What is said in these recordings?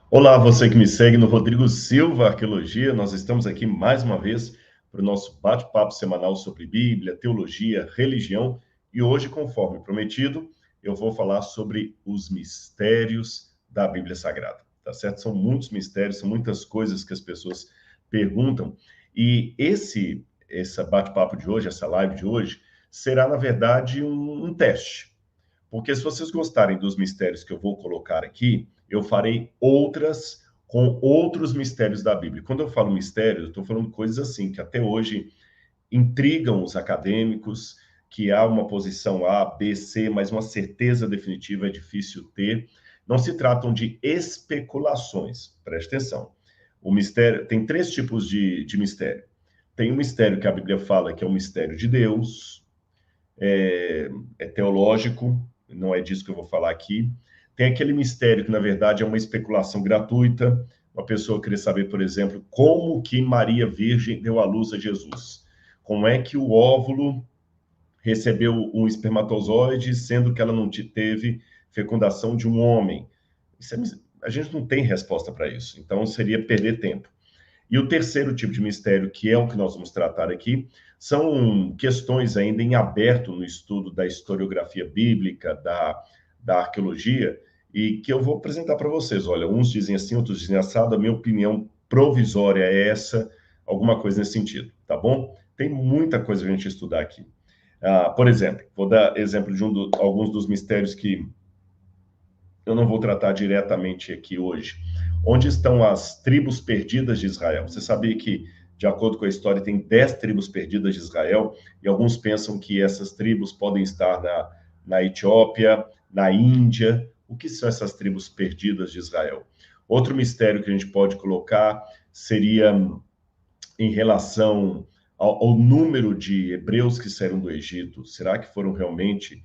Olá, você que me segue no Rodrigo Silva Arqueologia. Nós estamos aqui mais uma vez para o nosso bate-papo semanal sobre Bíblia, teologia, religião. E hoje, conforme prometido, eu vou falar sobre os mistérios da Bíblia Sagrada. Tá certo? São muitos mistérios, são muitas coisas que as pessoas perguntam. E esse bate-papo de hoje, essa live de hoje, será, na verdade, um teste. Porque se vocês gostarem dos mistérios que eu vou colocar aqui, eu farei outras com outros mistérios da Bíblia. Quando eu falo mistérios, eu estou falando coisas assim que até hoje intrigam os acadêmicos, que há uma posição A, B, C, mas uma certeza definitiva é difícil ter. Não se tratam de especulações, preste atenção. O mistério tem três tipos de mistério. Tem um mistério que a Bíblia fala que é o mistério de Deus, é teológico, não é disso que eu vou falar aqui. Tem aquele mistério que, na verdade, é uma especulação gratuita. Uma pessoa querer saber, por exemplo, como que Maria Virgem deu à luz a Jesus. Como é que o óvulo recebeu um espermatozoide, sendo que ela não teve fecundação de um homem? A gente não tem resposta para isso, então seria perder tempo. E o terceiro tipo de mistério, que é o que nós vamos tratar aqui, são questões ainda em aberto no estudo da historiografia bíblica, da arqueologia, e que eu vou apresentar para vocês. Olha, uns dizem assim, outros dizem assado, a minha opinião provisória é essa, alguma coisa nesse sentido, tá bom? Tem muita coisa a gente estudar aqui. Por exemplo, vou dar exemplo de alguns dos mistérios que eu não vou tratar diretamente aqui hoje. Onde estão as tribos perdidas de Israel? Você sabia que, de acordo com a história, tem 10 tribos perdidas de Israel, e alguns pensam que essas tribos podem estar na Etiópia, na Índia. O que são essas tribos perdidas de Israel? Outro mistério que a gente pode colocar seria em relação ao número de hebreus que saíram do Egito. Será que foram realmente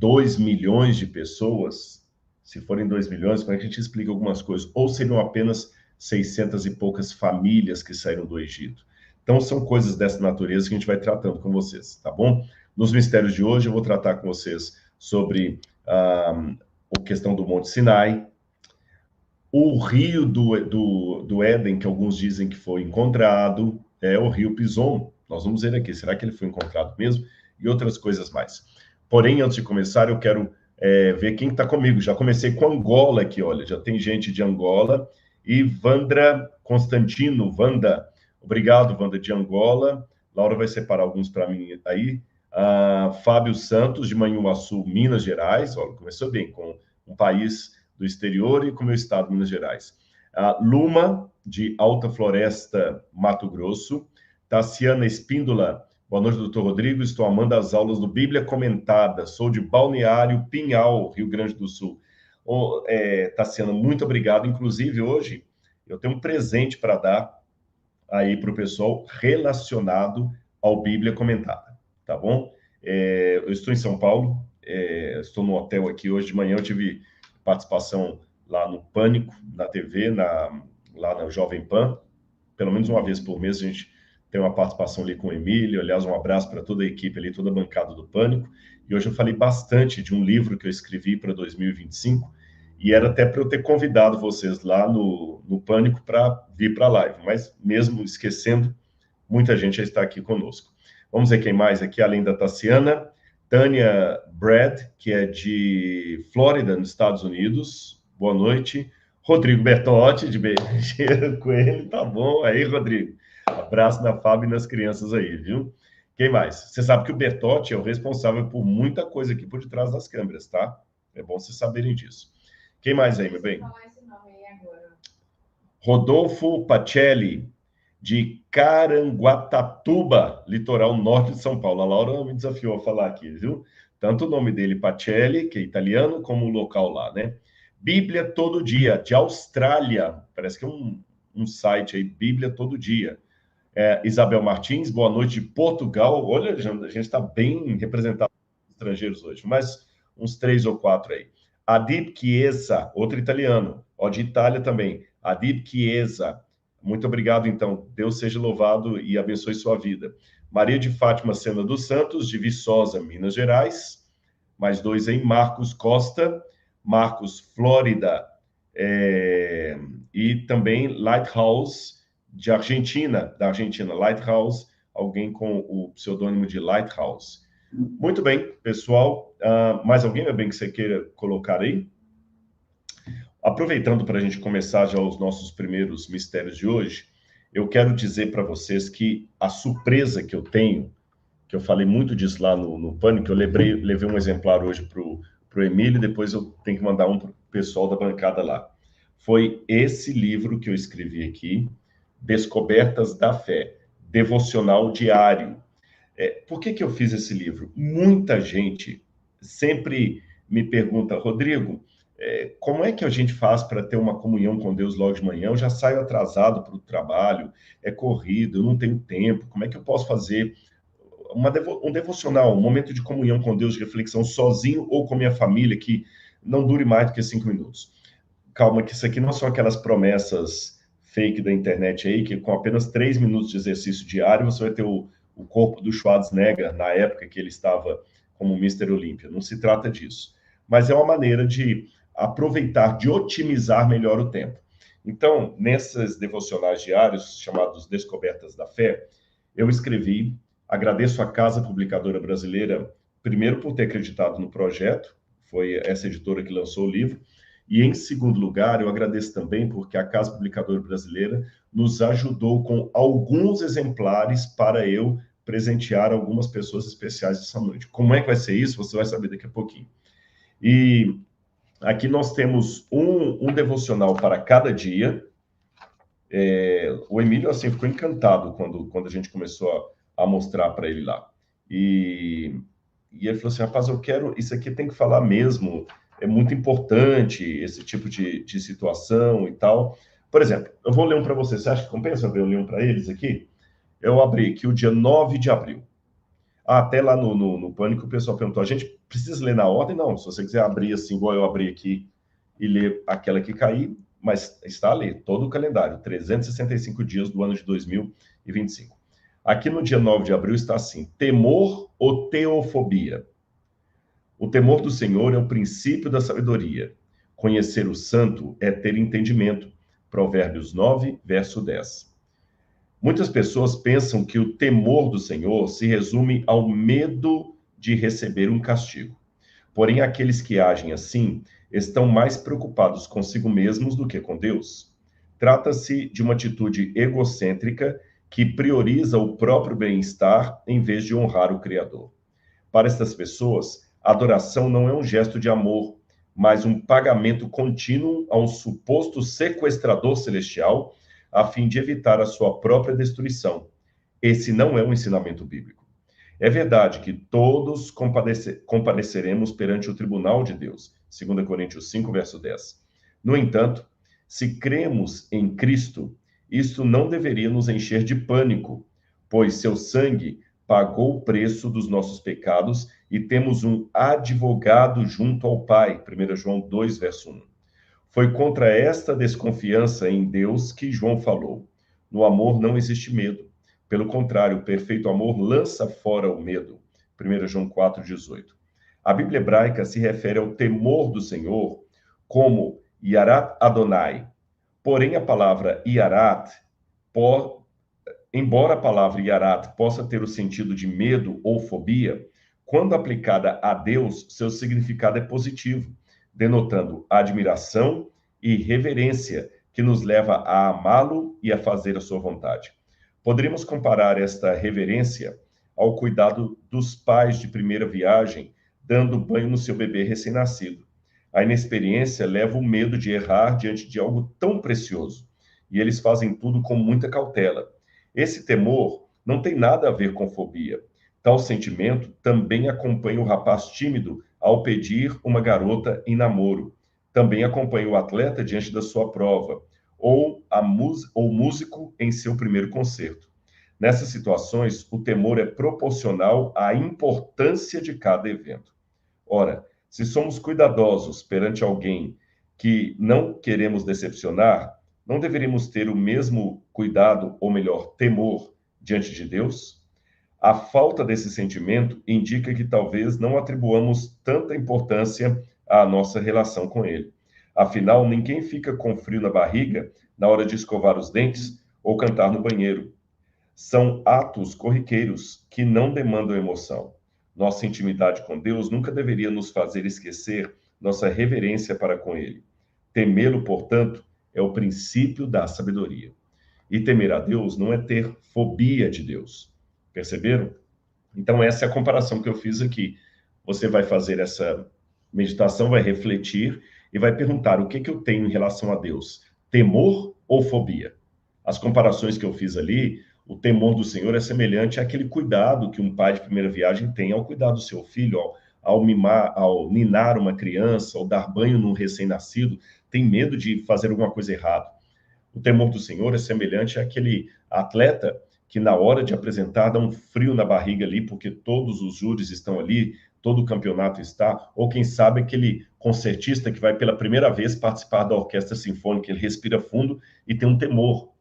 2 milhões de pessoas? Se forem 2 milhões, como é que a gente explica algumas coisas? Ou seriam apenas 600 e poucas famílias que saíram do Egito? Então, são coisas dessa natureza que a gente vai tratando com vocês, tá bom? Nos mistérios de hoje, eu vou tratar com vocês sobre a questão do Monte Sinai, o rio do Éden, que alguns dizem que foi encontrado, é o rio Pison. Nós vamos ver aqui, será que ele foi encontrado mesmo? E outras coisas mais. Porém, antes de começar, eu quero ver quem está comigo. Já comecei com Angola aqui, olha, já tem gente de Angola. E Vandra Constantino, Wanda, obrigado, Wanda, de Angola. Laura vai separar alguns para mim aí. Fábio Santos, de Manhuaçu, Minas Gerais. Olha, começou bem, com um país do exterior e com o meu estado, Minas Gerais. Luma, de Alta Floresta, Mato Grosso. Tassiana Espíndola, boa noite, doutor Rodrigo. Estou amando as aulas do Bíblia Comentada. Sou de Balneário Pinhal, Rio Grande do Sul. Tassiana, muito obrigado. Inclusive, hoje, eu tenho um presente para dar aí para o pessoal relacionado ao Bíblia Comentada, tá bom? Eu estou em São Paulo, estou no hotel aqui hoje de manhã, eu tive participação lá no Pânico, na TV, lá na Jovem Pan, pelo menos uma vez por mês a gente tem uma participação ali com o Emílio, aliás, um abraço para toda a equipe ali, toda a bancada do Pânico, e hoje eu falei bastante de um livro que eu escrevi para 2025, e era até para eu ter convidado vocês lá no Pânico para vir para a live, mas mesmo esquecendo, muita gente já está aqui conosco. Vamos ver quem mais aqui, além da Tassiana. Tânia Brad, que é de Flórida, nos Estados Unidos. Boa noite. Rodrigo Bertotti, de Bejeiro Coelho. Tá bom. Aí, Rodrigo. Abraço na Fábio e nas crianças aí, viu? Quem mais? Você sabe que o Bertotti é o responsável por muita coisa aqui por detrás das câmeras, tá? É bom vocês saberem disso. Quem mais aí, meu bem? Rodolfo Pacelli, de Caranguatatuba, litoral norte de São Paulo. A Laura me desafiou a falar aqui, viu? Tanto o nome dele, Pacelli, que é italiano, como o local lá, né? Bíblia Todo Dia, de Austrália. Parece que é um site aí, Bíblia Todo Dia. Isabel Martins, boa noite, de Portugal. Olha, a gente está bem representado estrangeiros hoje, mas uns 3 ou 4 aí. Adib Chiesa, outro italiano, ó, de Itália também. Adib Chiesa, muito obrigado, então. Deus seja louvado e abençoe sua vida. Maria de Fátima Sena dos Santos, de Viçosa, Minas Gerais. Mais 2 aí. Marcos Costa, Marcos Flórida, e também Lighthouse, da Argentina, Lighthouse, alguém com o pseudônimo de Lighthouse. Muito bem, pessoal. Mais alguém, meu bem, que você queira colocar aí? Aproveitando para a gente começar já os nossos primeiros mistérios de hoje, eu quero dizer para vocês que a surpresa que eu tenho, que eu falei muito disso lá no Pânico, eu levei um exemplar hoje para o Emílio, depois eu tenho que mandar um para o pessoal da bancada lá. Foi esse livro que eu escrevi aqui, Descobertas da Fé, devocional diário. Por que eu fiz esse livro? Muita gente sempre me pergunta, Rodrigo, como é que a gente faz para ter uma comunhão com Deus logo de manhã? Eu já saio atrasado para o trabalho, é corrido, eu não tenho tempo. Como é que eu posso fazer um devocional, um momento de comunhão com Deus, de reflexão, sozinho ou com minha família, que não dure mais do que 5 minutos? Calma, que isso aqui não são aquelas promessas fake da internet aí, que com apenas 3 minutos de exercício diário, você vai ter o corpo do Schwarzenegger, na época que ele estava como Mr. Olímpia. Não se trata disso. Mas é uma maneira de aproveitar, de otimizar melhor o tempo. Então, nesses devocionais diários, chamados Descobertas da Fé, eu escrevi, agradeço à Casa Publicadora Brasileira, primeiro por ter acreditado no projeto, foi essa editora que lançou o livro, e em segundo lugar, eu agradeço também porque a Casa Publicadora Brasileira nos ajudou com alguns exemplares para eu presentear algumas pessoas especiais essa noite. Como é que vai ser isso? Você vai saber daqui a pouquinho. E aqui nós temos um devocional para cada dia. O Emílio, assim, ficou encantado quando a gente começou a mostrar para ele lá. E ele falou assim, rapaz, isso aqui tem que falar mesmo, é muito importante esse tipo de situação e tal. Por exemplo, eu vou ler um para você. Você acha que compensa eu ler um para eles aqui? Eu abri aqui o dia 9 de abril. Até lá no Pânico o pessoal perguntou, a gente precisa ler na ordem? Não, se você quiser abrir assim, igual eu abri aqui e ler aquela que cair, mas está ali, todo o calendário, 365 dias do ano de 2025. Aqui no dia 9 de abril está assim, temor ou teofobia? O temor do Senhor é o princípio da sabedoria. Conhecer o santo é ter entendimento. Provérbios 9, verso 10. Muitas pessoas pensam que o temor do Senhor se resume ao medo de receber um castigo. Porém, aqueles que agem assim estão mais preocupados consigo mesmos do que com Deus. Trata-se de uma atitude egocêntrica que prioriza o próprio bem-estar em vez de honrar o Criador. Para estas pessoas, a adoração não é um gesto de amor, mas um pagamento contínuo a um suposto sequestrador celestial, a fim de evitar a sua própria destruição. Esse não é um ensinamento bíblico. É verdade que todos compareceremos perante o tribunal de Deus, 2 Coríntios 5, verso 10. No entanto, se cremos em Cristo, isto não deveria nos encher de pânico, pois seu sangue pagou o preço dos nossos pecados e temos um advogado junto ao Pai, 1 João 2, verso 1. Foi contra esta desconfiança em Deus que João falou. No amor não existe medo. Pelo contrário, o perfeito amor lança fora o medo. 1 João 4,18. A Bíblia hebraica se refere ao temor do Senhor como Yarat Adonai. Porém, a palavra Yarat, embora a palavra Yarat possa ter o sentido de medo ou fobia, quando aplicada a Deus, seu significado é positivo, denotando admiração e reverência que nos leva a amá-lo e a fazer a sua vontade. Poderíamos comparar esta reverência ao cuidado dos pais de primeira viagem, dando banho no seu bebê recém-nascido. A inexperiência leva o medo de errar diante de algo tão precioso, e eles fazem tudo com muita cautela. Esse temor não tem nada a ver com fobia. Tal sentimento também acompanha o rapaz tímido ao pedir uma garota em namoro. Também acompanha o atleta diante da sua prova, ou o músico em seu primeiro concerto. Nessas situações, o temor é proporcional à importância de cada evento. Ora, se somos cuidadosos perante alguém que não queremos decepcionar, não deveríamos ter o mesmo cuidado, ou melhor, temor, diante de Deus? A falta desse sentimento indica que talvez não atribuamos tanta importância à nossa relação com Ele. Afinal, ninguém fica com frio na barriga na hora de escovar os dentes ou cantar no banheiro. São atos corriqueiros que não demandam emoção. Nossa intimidade com Deus nunca deveria nos fazer esquecer nossa reverência para com Ele. Temê-lo, portanto, é o princípio da sabedoria. E temer a Deus não é ter fobia de Deus. Perceberam? Então, essa é a comparação que eu fiz aqui. Você vai fazer essa meditação, vai refletir e vai perguntar o que que eu tenho em relação a Deus: temor ou fobia? As comparações que eu fiz ali, o temor do Senhor é semelhante àquele cuidado que um pai de primeira viagem tem ao cuidar do seu filho, ao mimar, ao ninar uma criança, ao dar banho num recém-nascido, tem medo de fazer alguma coisa errada. O temor do Senhor é semelhante àquele atleta que na hora de apresentar dá um frio na barriga ali, porque todos os júris estão ali, todo o campeonato está, ou quem sabe aquele concertista que vai pela primeira vez participar da orquestra sinfônica, ele respira fundo e tem um temor.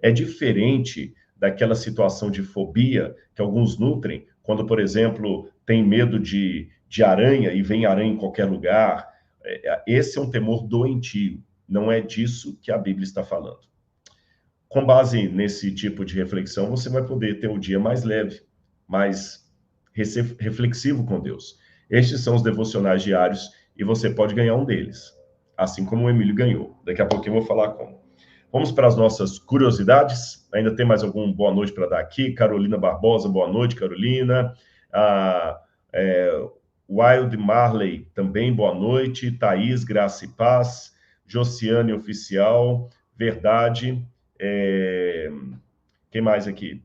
É diferente daquela situação de fobia que alguns nutrem, quando, por exemplo, tem medo de aranha e vem aranha em qualquer lugar. Esse é um temor doentio, não é disso que a Bíblia está falando. Com base nesse tipo de reflexão, você vai poder ter um dia mais leve, mais reflexivo com Deus. Estes são os devocionais diários e você pode ganhar um deles, assim como o Emílio ganhou. Daqui a pouquinho eu vou falar como. Vamos para as nossas curiosidades. Ainda tem mais algum boa noite para dar aqui? Carolina Barbosa, boa noite, Carolina. Wild Marley, também boa noite. Thaís, Graça e Paz. Josiane Oficial, Verdade. Quem mais aqui?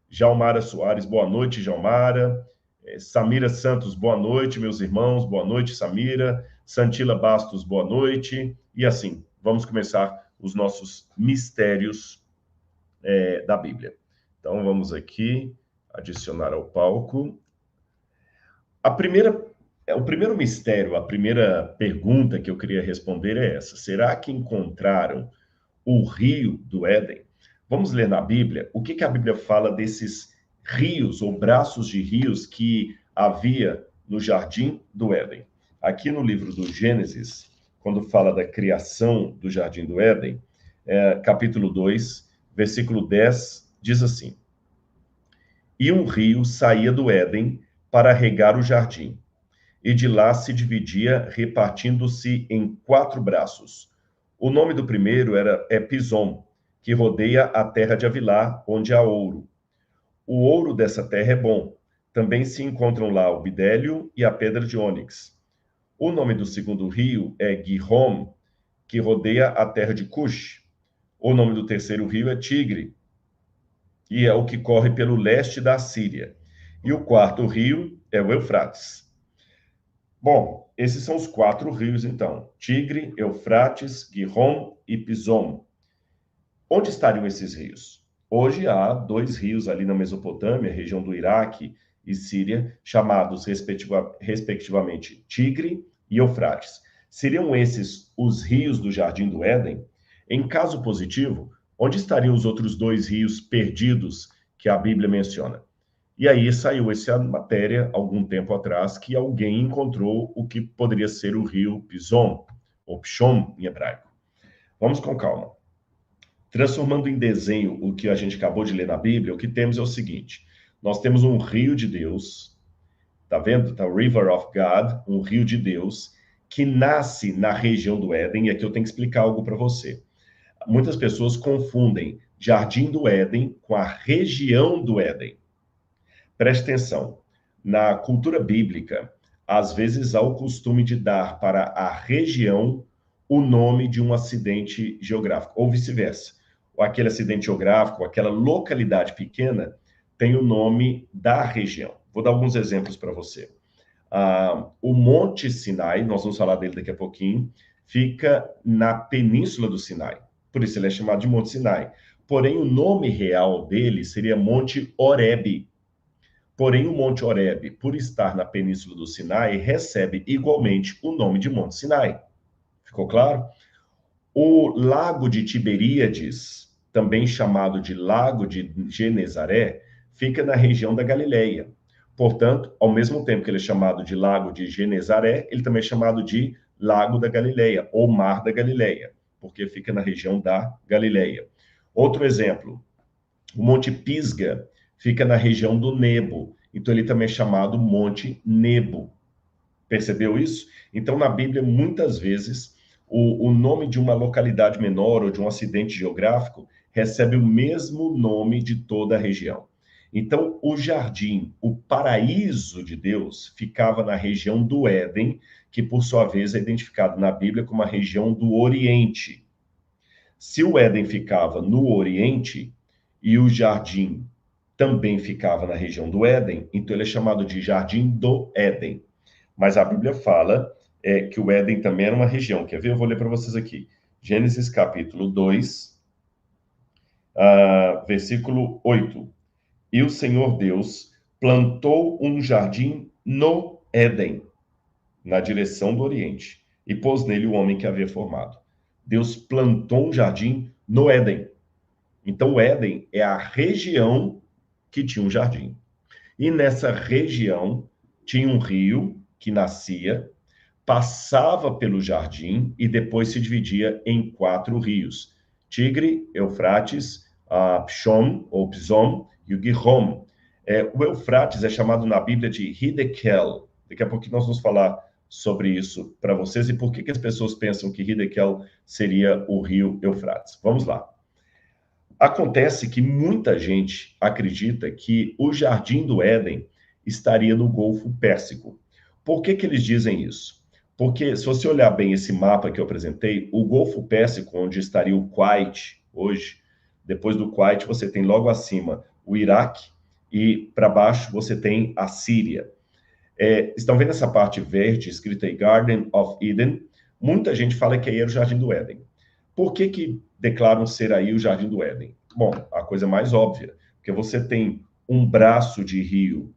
Jalmara Soares, boa noite, Jalmara. Samira Santos, boa noite, meus irmãos, boa noite, Samira. Santila Bastos, boa noite. E assim, vamos começar os nossos mistérios da Bíblia. Então, vamos aqui adicionar ao palco. O primeiro mistério, a primeira pergunta que eu queria responder é essa: será que encontraram o rio do Éden? Vamos ler na Bíblia o que a Bíblia fala desses rios ou braços de rios que havia no jardim do Éden. Aqui no livro do Gênesis, quando fala da criação do jardim do Éden, capítulo 2, versículo 10, diz assim: E um rio saía do Éden para regar o jardim, e de lá se dividia, repartindo-se em 4 braços. O nome do primeiro é Pison, que rodeia a terra de Avilá, onde há ouro. O ouro dessa terra é bom. Também se encontram lá o bidélio e a pedra de ônix. O nome do segundo rio é Gihom, que rodeia a terra de Cush. O nome do terceiro rio é Tigre, e é o que corre pelo leste da Síria. E o quarto rio é o Eufrates. Bom, esses são os 4 rios, então: Tigre, Eufrates, Gihom e Pison. Onde estariam esses rios? Hoje há 2 rios ali na Mesopotâmia, região do Iraque e Síria, chamados respectivamente Tigre e Eufrates. Seriam esses os rios do Jardim do Éden? Em caso positivo, onde estariam os outros 2 rios perdidos que a Bíblia menciona? E aí saiu essa matéria, algum tempo atrás, que alguém encontrou o que poderia ser o rio Pison, ou Pishon em hebraico. Vamos com calma. Transformando em desenho o que a gente acabou de ler na Bíblia, o que temos é o seguinte: nós temos um rio de Deus, tá vendo? Tá o River of God, um rio de Deus, que nasce na região do Éden, e aqui eu tenho que explicar algo para você. Muitas pessoas confundem Jardim do Éden com a região do Éden. Preste atenção, na cultura bíblica, às vezes há o costume de dar para a região o nome de um acidente geográfico, ou vice-versa. Aquele acidente geográfico, aquela localidade pequena, tem o nome da região. Vou dar alguns exemplos para você. O Monte Sinai, nós vamos falar dele daqui a pouquinho, fica na Península do Sinai. Por isso ele é chamado de Monte Sinai. Porém, o nome real dele seria Monte Horebe. Porém, o Monte Horebe, por estar na Península do Sinai, recebe igualmente o nome de Monte Sinai. Ficou claro? O Lago de Tiberíades, também chamado de Lago de Genezaré, fica na região da Galileia. Portanto, ao mesmo tempo que ele é chamado de Lago de Genezaré, ele também é chamado de Lago da Galileia, ou Mar da Galileia, porque fica na região da Galileia. Outro exemplo, o Monte Pisga fica na região do Nebo, então ele também é chamado Monte Nebo. Percebeu isso? Então, na Bíblia, muitas vezes, o nome de uma localidade menor ou de um acidente geográfico recebe o mesmo nome de toda a região. Então, o jardim, o paraíso de Deus, ficava na região do Éden, que, por sua vez, é identificado na Bíblia como a região do Oriente. Se o Éden ficava no Oriente e o jardim também ficava na região do Éden, então ele é chamado de Jardim do Éden. Mas a Bíblia fala que o Éden também era uma região. Quer ver? Eu vou ler para vocês aqui. Gênesis capítulo 2, versículo 8. E o Senhor Deus plantou um jardim no Éden, na direção do Oriente, e pôs nele o homem que havia formado. Deus plantou um jardim no Éden. Então, o Éden é a região que tinha um jardim. E nessa região tinha um rio que nascia, passava pelo jardim e depois se dividia em 4 rios: Tigre, Eufrates, Pishom, ou Pison, e o Gihom. O Eufrates é chamado na Bíblia de Hidekel. Daqui a pouco nós vamos falar sobre isso para vocês e por que as pessoas pensam que Hidekel seria o rio Eufrates. Vamos lá. Acontece que muita gente acredita que o Jardim do Éden estaria no Golfo Pérsico. Por que eles dizem isso? Porque, se você olhar bem esse mapa que eu apresentei, o Golfo Pérsico, onde estaria o Kuwait hoje, depois do Kuwait você tem logo acima o Iraque e para baixo você tem a Síria. Estão vendo essa parte verde escrita aí, Garden of Eden? Muita gente fala que aí era o Jardim do Éden. Por que declaram ser aí o Jardim do Éden? Bom, a coisa mais óbvia, porque você tem um braço de rio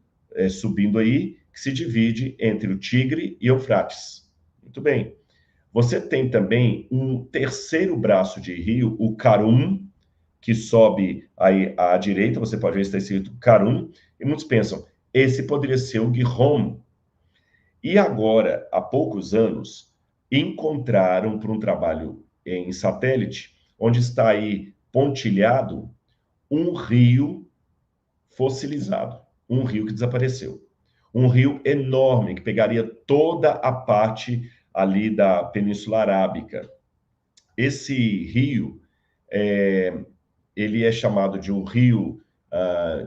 subindo aí, que se divide entre o Tigre e Eufrates. Muito bem. Você tem também um terceiro braço de rio, o Karum, que sobe aí à direita, você pode ver que está escrito Karum, e muitos pensam, esse poderia ser o Gihom. E agora, há poucos anos, encontraram, por um trabalho em satélite, onde está aí pontilhado um rio fossilizado, um rio que desapareceu. Um rio enorme, que pegaria toda a parte ali da Península Arábica. Esse rio, ele é chamado de um rio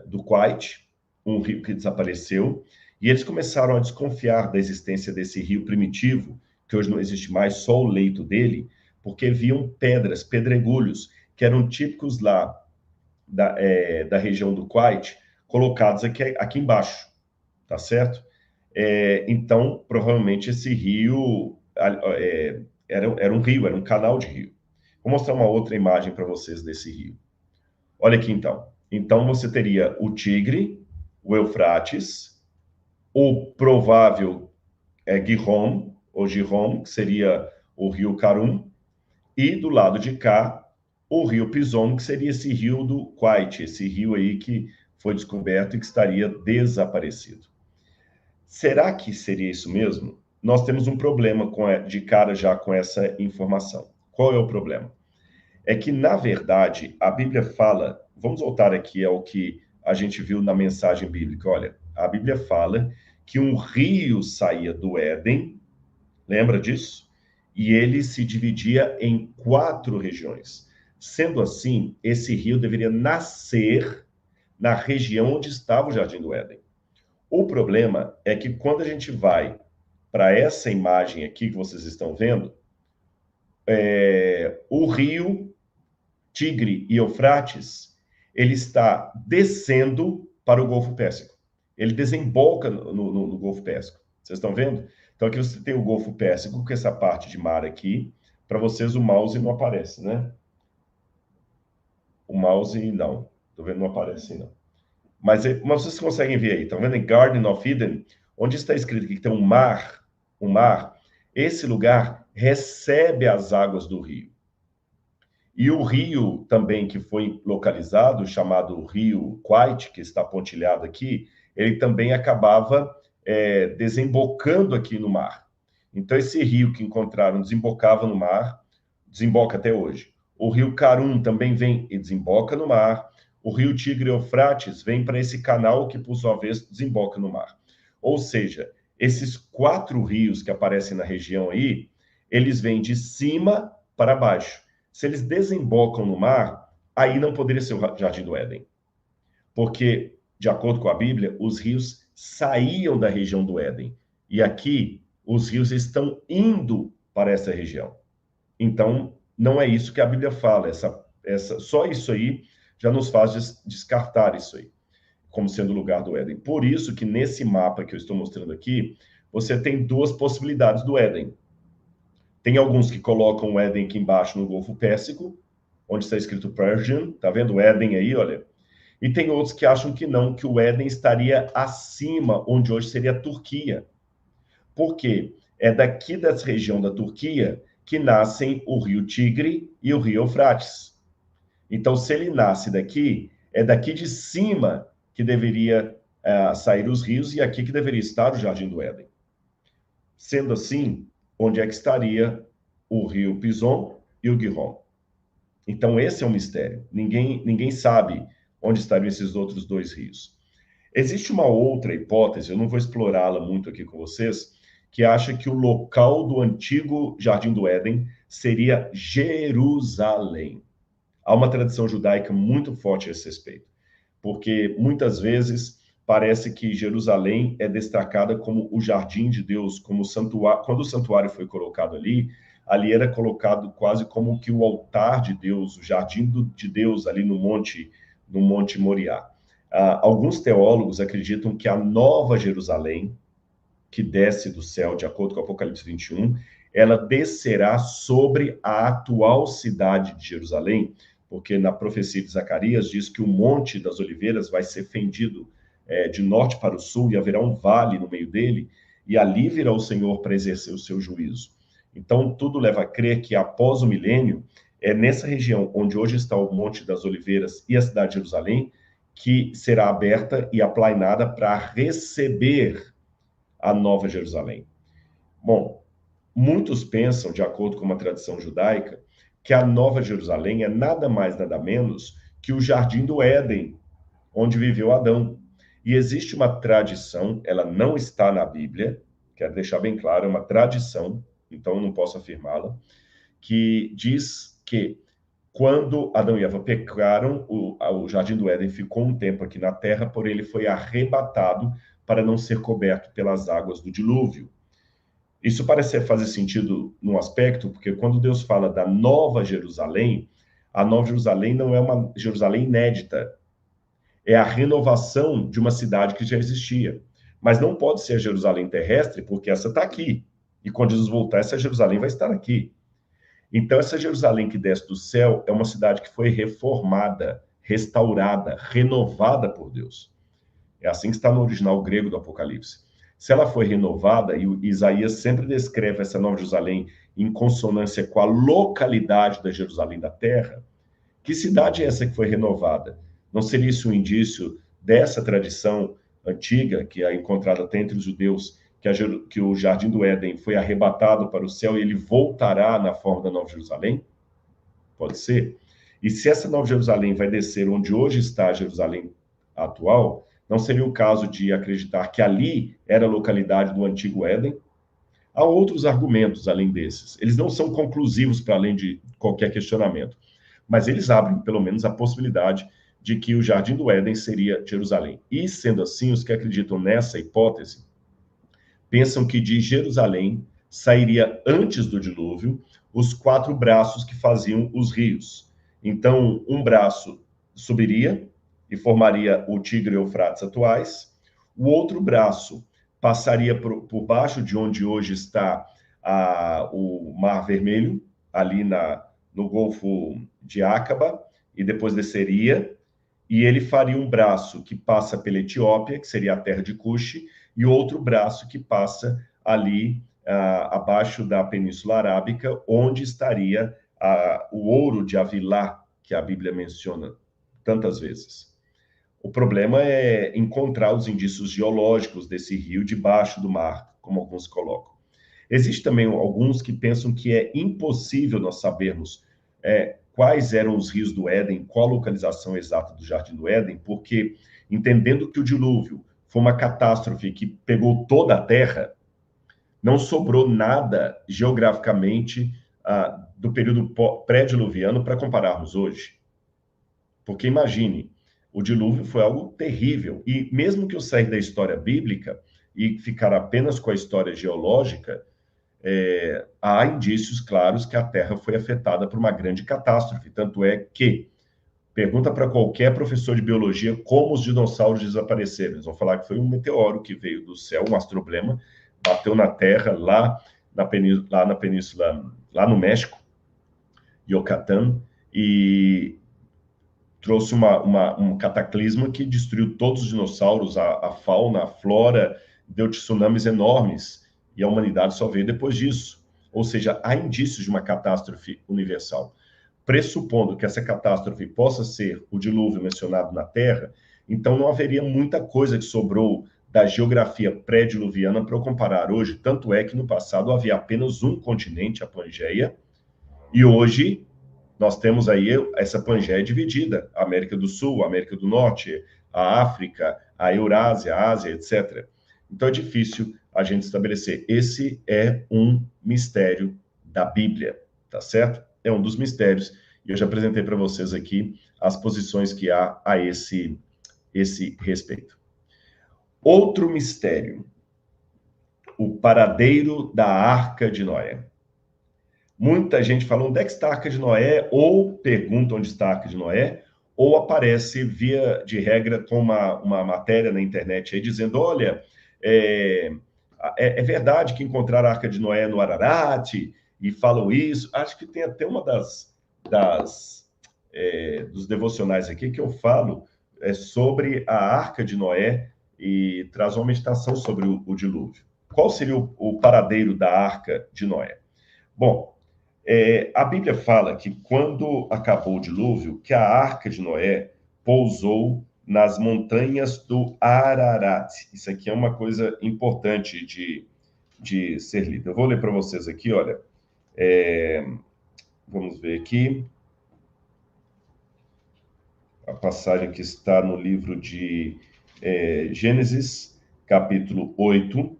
do Kuwait, um rio que desapareceu, e eles começaram a desconfiar da existência desse rio primitivo, que hoje não existe mais, só o leito dele, porque viam pedras, pedregulhos, que eram típicos lá da região do Kuwait, colocados aqui embaixo, tá certo? Então, provavelmente esse rio era um rio, era um canal de rio. Vou mostrar uma outra imagem para vocês desse rio. Olha aqui, então. Então, você teria o Tigre, o Eufrates, o provável Gihom, ou Gihom, que seria o rio Karum, e do lado de cá, o rio Pison, que seria esse rio do Kuwait, esse rio aí que foi descoberto e que estaria desaparecido. Será que seria isso mesmo? Nós temos um problema de cara já com essa informação. Qual é o problema? É que, na verdade, a Bíblia fala, vamos voltar aqui ao que a gente viu na mensagem bíblica. Olha, a Bíblia fala que um rio saía do Éden, lembra disso? E ele se dividia em 4 regiões. Sendo assim, esse rio deveria nascer na região onde estava o Jardim do Éden. O problema é que quando a gente vai para essa imagem aqui que vocês estão vendo, o rio Tigre e Eufrates, ele está descendo para o Golfo Pérsico. Ele desemboca no Golfo Pérsico. Vocês estão vendo? Então aqui você tem o Golfo Pérsico, com essa parte de mar aqui. Para vocês o mouse não aparece, né? O mouse não. Estou vendo, não aparece não. Mas vocês conseguem ver aí, estão vendo em Garden of Eden, onde está escrito que tem um mar, esse lugar recebe as águas do rio. E o rio também que foi localizado, chamado Rio Kuwait, que está pontilhado aqui, ele também acabava desembocando aqui no mar. Então, esse rio que encontraram desembocava no mar, desemboca até hoje. O rio Carum também vem e desemboca no mar. O rio Tigre e Eufrates vem para esse canal que, por sua vez, desemboca no mar. Ou seja, esses 4 rios que aparecem na região aí, eles vêm de cima para baixo. Se eles desembocam no mar, aí não poderia ser o Jardim do Éden. Porque, de acordo com a Bíblia, os rios saíam da região do Éden. E aqui, os rios estão indo para essa região. Então, não é isso que a Bíblia fala. Só isso aí já nos faz descartar isso aí, como sendo o lugar do Éden. Por isso que nesse mapa que eu estou mostrando aqui, você tem 2 possibilidades do Éden. Tem alguns que colocam o Éden aqui embaixo no Golfo Pérsico, onde está escrito Persian, tá vendo o Éden aí, olha? E tem outros que acham que não, que o Éden estaria acima, onde hoje seria a Turquia. Por quê? É daqui dessa região da Turquia que nascem o rio Tigre e o rio Eufrates. Então, se ele nasce daqui, é daqui de cima que deveria sair os rios e aqui que deveria estar o Jardim do Éden. Sendo assim, onde é que estaria o rio Pison e o Gihon? Então, esse é um mistério. Ninguém sabe onde estariam esses outros 2 rios. Existe uma outra hipótese, eu não vou explorá-la muito aqui com vocês, que acha que o local do antigo Jardim do Éden seria Jerusalém. Há uma tradição judaica muito forte a esse respeito, porque muitas vezes parece que Jerusalém é destacada como o jardim de Deus, como santuário. Quando o santuário foi colocado ali era colocado quase como que o altar de Deus, o jardim de Deus ali no Monte Moriá. Alguns teólogos acreditam que a Nova Jerusalém, que desce do céu, de acordo com Apocalipse 21, ela descerá sobre a atual cidade de Jerusalém, porque na profecia de Zacarias diz que o Monte das Oliveiras vai ser fendido de norte para o sul e haverá um vale no meio dele, e ali virá o Senhor para exercer o seu juízo. Então, tudo leva a crer que após o milênio, é nessa região onde hoje está o Monte das Oliveiras e a cidade de Jerusalém, que será aberta e aplainada para receber a Nova Jerusalém. Bom, muitos pensam, de acordo com uma tradição judaica, que a Nova Jerusalém é nada mais, nada menos que o Jardim do Éden, onde viveu Adão. E existe uma tradição, ela não está na Bíblia, quero deixar bem claro, é uma tradição, então não posso afirmá-la, que diz que quando Adão e Eva pecaram, o Jardim do Éden ficou um tempo aqui na terra, porém ele foi arrebatado para não ser coberto pelas águas do dilúvio. Isso parece fazer sentido num aspecto, porque quando Deus fala da Nova Jerusalém, a Nova Jerusalém não é uma Jerusalém inédita, é a renovação de uma cidade que já existia. Mas não pode ser a Jerusalém terrestre, porque essa está aqui. E quando Jesus voltar, essa Jerusalém vai estar aqui. Então, essa Jerusalém que desce do céu é uma cidade que foi reformada, restaurada, renovada por Deus. É assim que está no original grego do Apocalipse. Se ela foi renovada, e Isaías sempre descreve essa Nova Jerusalém em consonância com a localidade da Jerusalém da Terra, que cidade é essa que foi renovada? Não seria isso um indício dessa tradição antiga, que é encontrada até entre os judeus, que o Jardim do Éden foi arrebatado para o céu e ele voltará na forma da Nova Jerusalém? Pode ser. E se essa Nova Jerusalém vai descer onde hoje está a Jerusalém atual, não seria o caso de acreditar que ali era a localidade do antigo Éden? Há outros argumentos além desses. Eles não são conclusivos para além de qualquer questionamento, mas eles abrem pelo menos a possibilidade de que o Jardim do Éden seria Jerusalém. E sendo assim, os que acreditam nessa hipótese pensam que de Jerusalém sairia antes do dilúvio os 4 braços que faziam os rios. Então, um braço subiria e formaria o Tigre e Eufrates atuais, o outro braço passaria por baixo de onde hoje está o Mar Vermelho, ali no Golfo de Acaba, e depois desceria, e ele faria um braço que passa pela Etiópia, que seria a terra de Cuxi, e outro braço que passa ali abaixo da Península Arábica, onde estaria o ouro de Avilá, que a Bíblia menciona tantas vezes. O problema é encontrar os indícios geológicos desse rio debaixo do mar, como alguns colocam. Existem também alguns que pensam que é impossível nós sabermos quais eram os rios do Éden, qual a localização exata do Jardim do Éden, porque entendendo que o dilúvio foi uma catástrofe que pegou toda a Terra, não sobrou nada geograficamente do período pré-diluviano para compararmos hoje. Porque imagine, o dilúvio foi algo terrível. E mesmo que eu sair da história bíblica e ficar apenas com a história geológica, há indícios claros que a Terra foi afetada por uma grande catástrofe. Tanto é que, pergunta para qualquer professor de biologia como os dinossauros desapareceram. Eles vão falar que foi um meteoro que veio do céu, um astroblema, bateu na Terra, lá na península, lá no México, Yucatán, e trouxe um cataclisma que destruiu todos os dinossauros, a fauna, a flora, deu tsunamis enormes, e a humanidade só veio depois disso. Ou seja, há indícios de uma catástrofe universal. Pressupondo que essa catástrofe possa ser o dilúvio mencionado na Terra, então não haveria muita coisa que sobrou da geografia pré-diluviana para eu comparar hoje. Tanto é que no passado havia apenas um continente, a Pangeia, e hoje nós temos aí essa Pangeia dividida, a América do Sul, a América do Norte, a África, a Eurásia, a Ásia, etc. Então é difícil a gente estabelecer. Esse é um mistério da Bíblia, tá certo? É um dos mistérios, e eu já apresentei para vocês aqui as posições que há a esse respeito. Outro mistério, o paradeiro da Arca de Noé. Muita gente fala, onde é que está a Arca de Noé? Ou pergunta onde está a Arca de Noé, ou aparece, via de regra, com uma matéria na internet aí, dizendo, olha, é verdade que encontraram a Arca de Noé no Ararat, e falam isso. Acho que tem até uma dos devocionais aqui que eu falo sobre a Arca de Noé e traz uma meditação sobre o dilúvio. Qual seria o paradeiro da Arca de Noé? Bom, a Bíblia fala que quando acabou o dilúvio, que a Arca de Noé pousou nas montanhas do Ararat. Isso aqui é uma coisa importante de ser lido. Eu vou ler para vocês aqui, olha. Vamos ver aqui. A passagem que está no livro de Gênesis, capítulo 8.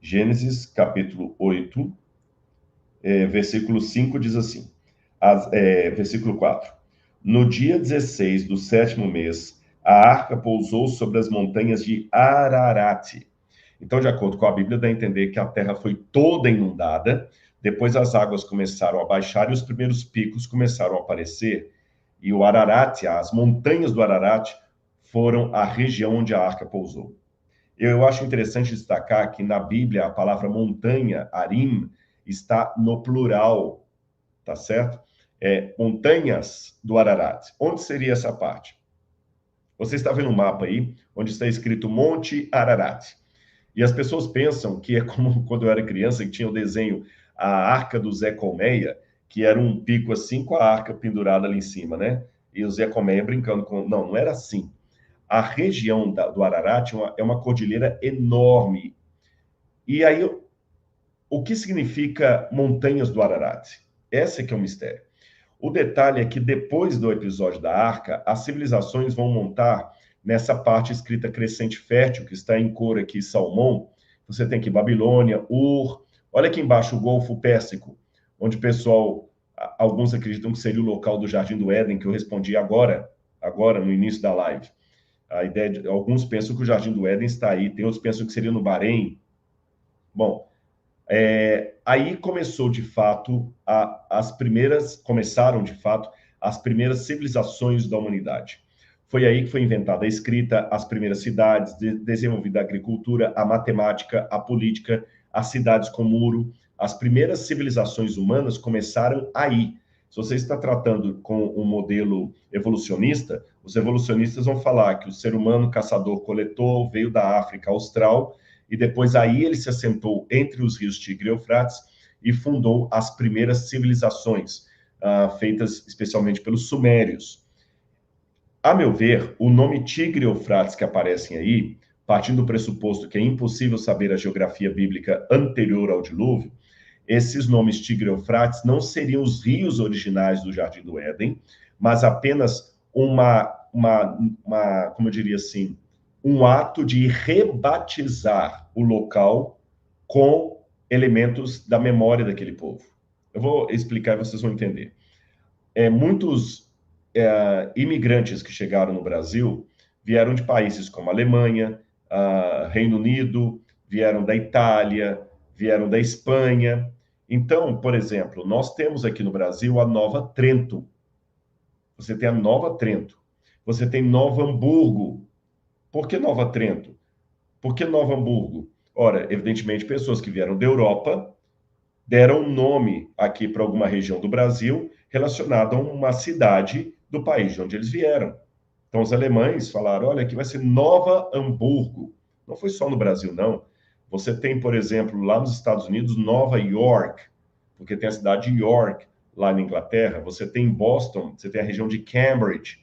Gênesis, capítulo 8, versículo 5 diz assim, versículo 4. No dia 16 do 7º mês, a arca pousou sobre as montanhas de Ararat. Então, de acordo com a Bíblia, dá a entender que a terra foi toda inundada, depois as águas começaram a baixar e os primeiros picos começaram a aparecer, e o Ararat, as montanhas do Ararat, foram a região onde a arca pousou. Eu acho interessante destacar que na Bíblia a palavra montanha, Arim, está no plural, tá certo? Montanhas do Ararat. Onde seria essa parte? Você está vendo um mapa aí, onde está escrito Monte Ararat. E as pessoas pensam que é como quando eu era criança, que tinha o desenho A Arca do Zé Colmeia, que era um pico assim com a arca pendurada ali em cima, né? E o Zé Colmeia brincando com... Não era assim. A região do Ararat é uma cordilheira enorme. E aí, o que significa montanhas do Ararat? Esse é que é o mistério. O detalhe é que depois do episódio da Arca, as civilizações vão montar nessa parte escrita crescente fértil, que está em cor aqui, Salmão. Você tem aqui Babilônia, Ur. Olha aqui embaixo o Golfo Pérsico, onde o pessoal, alguns acreditam que seria o local do Jardim do Éden, que eu respondi agora no início da live. A ideia alguns pensam que o Jardim do Éden está aí, tem outros que pensam que seria no Bahrein. Bom, aí começaram de fato as primeiras civilizações da humanidade. Foi aí que foi inventada a escrita, as primeiras cidades, desenvolvida a agricultura, a matemática, a política, as cidades com muro. As primeiras civilizações humanas começaram aí. Se você está tratando com um modelo evolucionista, os evolucionistas vão falar que o ser humano caçador-coletor veio da África Austral e depois aí ele se assentou entre os rios Tigre e Eufrates e fundou as primeiras civilizações, feitas especialmente pelos sumérios. A meu ver, o nome Tigre e Eufrates que aparecem aí partindo do pressuposto que é impossível saber a geografia bíblica anterior ao dilúvio, esses nomes Tigre e Eufrates não seriam os rios originais do Jardim do Éden, mas apenas como eu diria assim, um ato de rebatizar o local com elementos da memória daquele povo. Eu vou explicar e vocês vão entender. Muitos imigrantes que chegaram no Brasil vieram de países como Alemanha, Reino Unido, vieram da Itália, vieram da Espanha. Então, por exemplo, nós temos aqui no Brasil a Nova Trento. Você tem a Nova Trento. Você tem Novo Hamburgo. Por que Nova Trento? Por que Novo Hamburgo? Ora, evidentemente, pessoas que vieram da Europa deram um nome aqui para alguma região do Brasil relacionada a uma cidade do país de onde eles vieram. Então, os alemães falaram, olha, aqui vai ser Nova Hamburgo. Não foi só no Brasil, não. Você tem, por exemplo, lá nos Estados Unidos, Nova York, porque tem a cidade de York, lá na Inglaterra. Você tem Boston, você tem a região de Cambridge,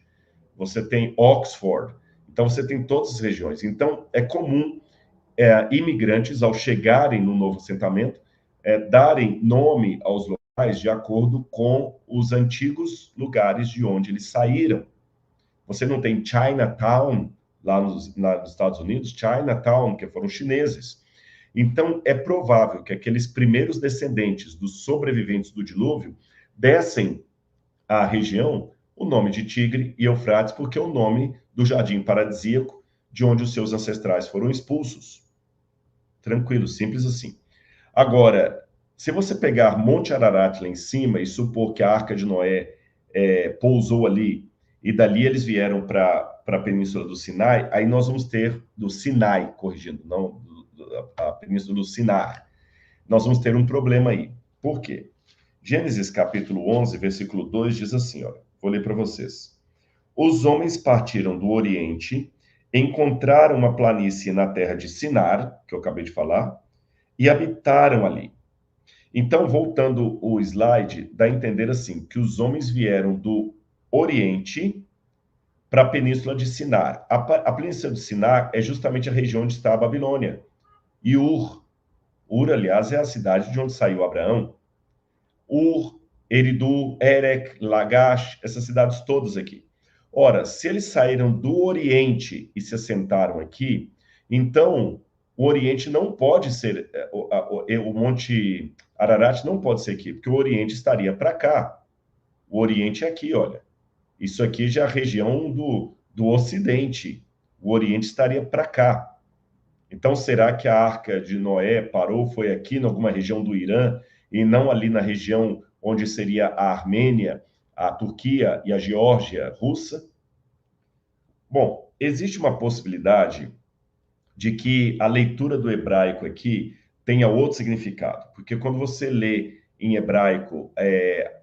você tem Oxford. Então, você tem todas as regiões. Então, é comum imigrantes, ao chegarem no novo assentamento, darem nome aos locais de acordo com os antigos lugares de onde eles saíram. Você não tem Chinatown lá nos Estados Unidos, Chinatown, que foram chineses. Então, é provável que aqueles primeiros descendentes dos sobreviventes do dilúvio dessem à região o nome de Tigre e Eufrates, porque é o nome do jardim paradisíaco de onde os seus ancestrais foram expulsos. Tranquilo, simples assim. Agora, se você pegar Monte Ararat lá em cima e supor que a Arca de Noé pousou ali, e dali eles vieram para a Península do Sinai, aí nós vamos ter, do Sinai, corrigindo, não a Península do Sinar, nós vamos ter um problema aí. Por quê? Gênesis capítulo 11, versículo 2 diz assim, olha, vou ler para vocês. Os homens partiram do Oriente, encontraram uma planície na terra de Sinar, que eu acabei de falar, e habitaram ali. Então, voltando o slide, dá a entender assim, que os homens vieram do Oriente para a Península de Sinar. A Península de Sinar é justamente a região onde está a Babilônia. E Ur, aliás, é a cidade de onde saiu Abraão. Ur, Eridu, Erech, Lagash, essas cidades todas aqui. Ora, se eles saíram do Oriente e se assentaram aqui, então o Oriente não pode ser, o Monte Ararat não pode ser aqui, porque o Oriente estaria para cá. O Oriente é aqui, olha. Isso aqui já é a região do Ocidente. O Oriente estaria para cá. Então, será que a Arca de Noé parou, foi aqui, em alguma região do Irã, e não ali na região onde seria a Armênia, a Turquia e a Geórgia russa? Bom, existe uma possibilidade de que a leitura do hebraico aqui tenha outro significado, porque quando você lê em hebraico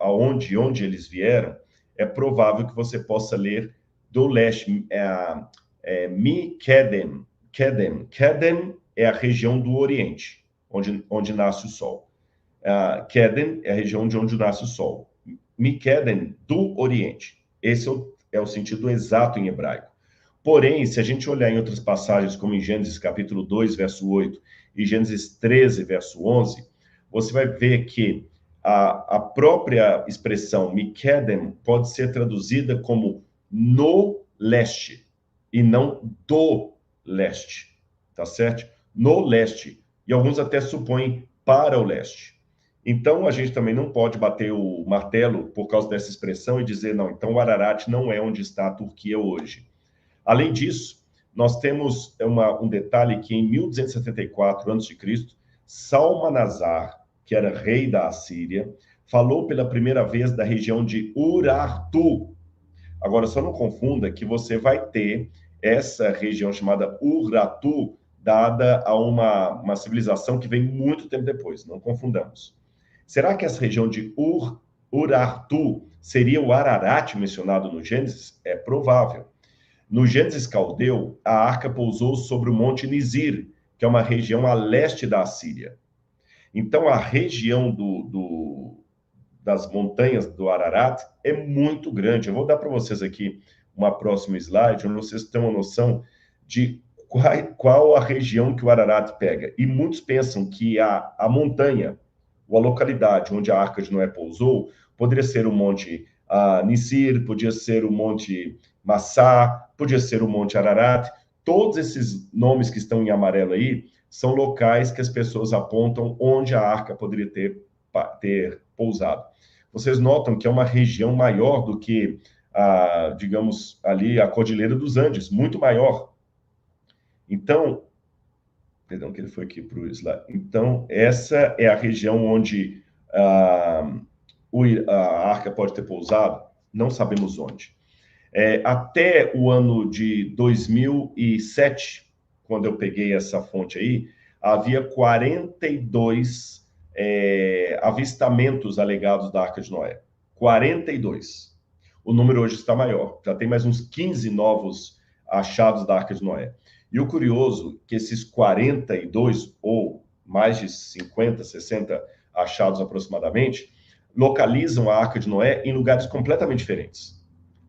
onde eles vieram, é provável que você possa ler do leste, Mi Kedem. Kedem é a região do Oriente, onde nasce o Sol. Kedem é a região de onde nasce o Sol. Mi Kedem, do Oriente. Esse é o sentido exato em hebraico. Porém, se a gente olhar em outras passagens, como em Gênesis capítulo 2, verso 8, e Gênesis 13, verso 11, você vai ver que a própria expressão Mikedem pode ser traduzida como no leste, e não do leste, tá certo? No leste. E alguns até supõem para o leste. Então, a gente também não pode bater o martelo por causa dessa expressão e dizer, não, então o Ararat não é onde está a Turquia hoje. Além disso, nós temos um detalhe que em 1274 a.C., Salmanasar, que era rei da Assíria, falou pela primeira vez da região de Urartu. Agora, só não confunda que você vai ter essa região chamada Urartu dada a uma civilização que vem muito tempo depois, não confundamos. Será que essa região de Urartu seria o Ararat mencionado no Gênesis? É provável. No Gênesis caldeu, a arca pousou sobre o Monte Nizir, que é uma região a leste da Assíria. Então, a região das montanhas do Ararat é muito grande. Eu vou dar para vocês aqui uma próxima slide, onde vocês têm uma noção de qual a região que o Ararat pega. E muitos pensam que a montanha, ou a localidade onde a Arca de Noé pousou, poderia ser o Monte Nisir, podia ser o Monte Massá, podia ser o Monte Ararat. Todos esses nomes que estão em amarelo aí são locais que as pessoas apontam onde a arca poderia ter pousado. Vocês notam que é uma região maior do que, digamos, ali a Cordilheira dos Andes, muito maior. Então, perdão que ele foi aqui para o slide. Então, essa é a região onde a arca pode ter pousado, não sabemos onde. Até o ano de 2007, quando eu peguei essa fonte aí, havia 42 avistamentos alegados da Arca de Noé. 42. O número hoje está maior. Já tem mais uns 15 novos achados da Arca de Noé. E o curioso é que esses 42, ou mais de 50, 60 achados aproximadamente, localizam a Arca de Noé em lugares completamente diferentes.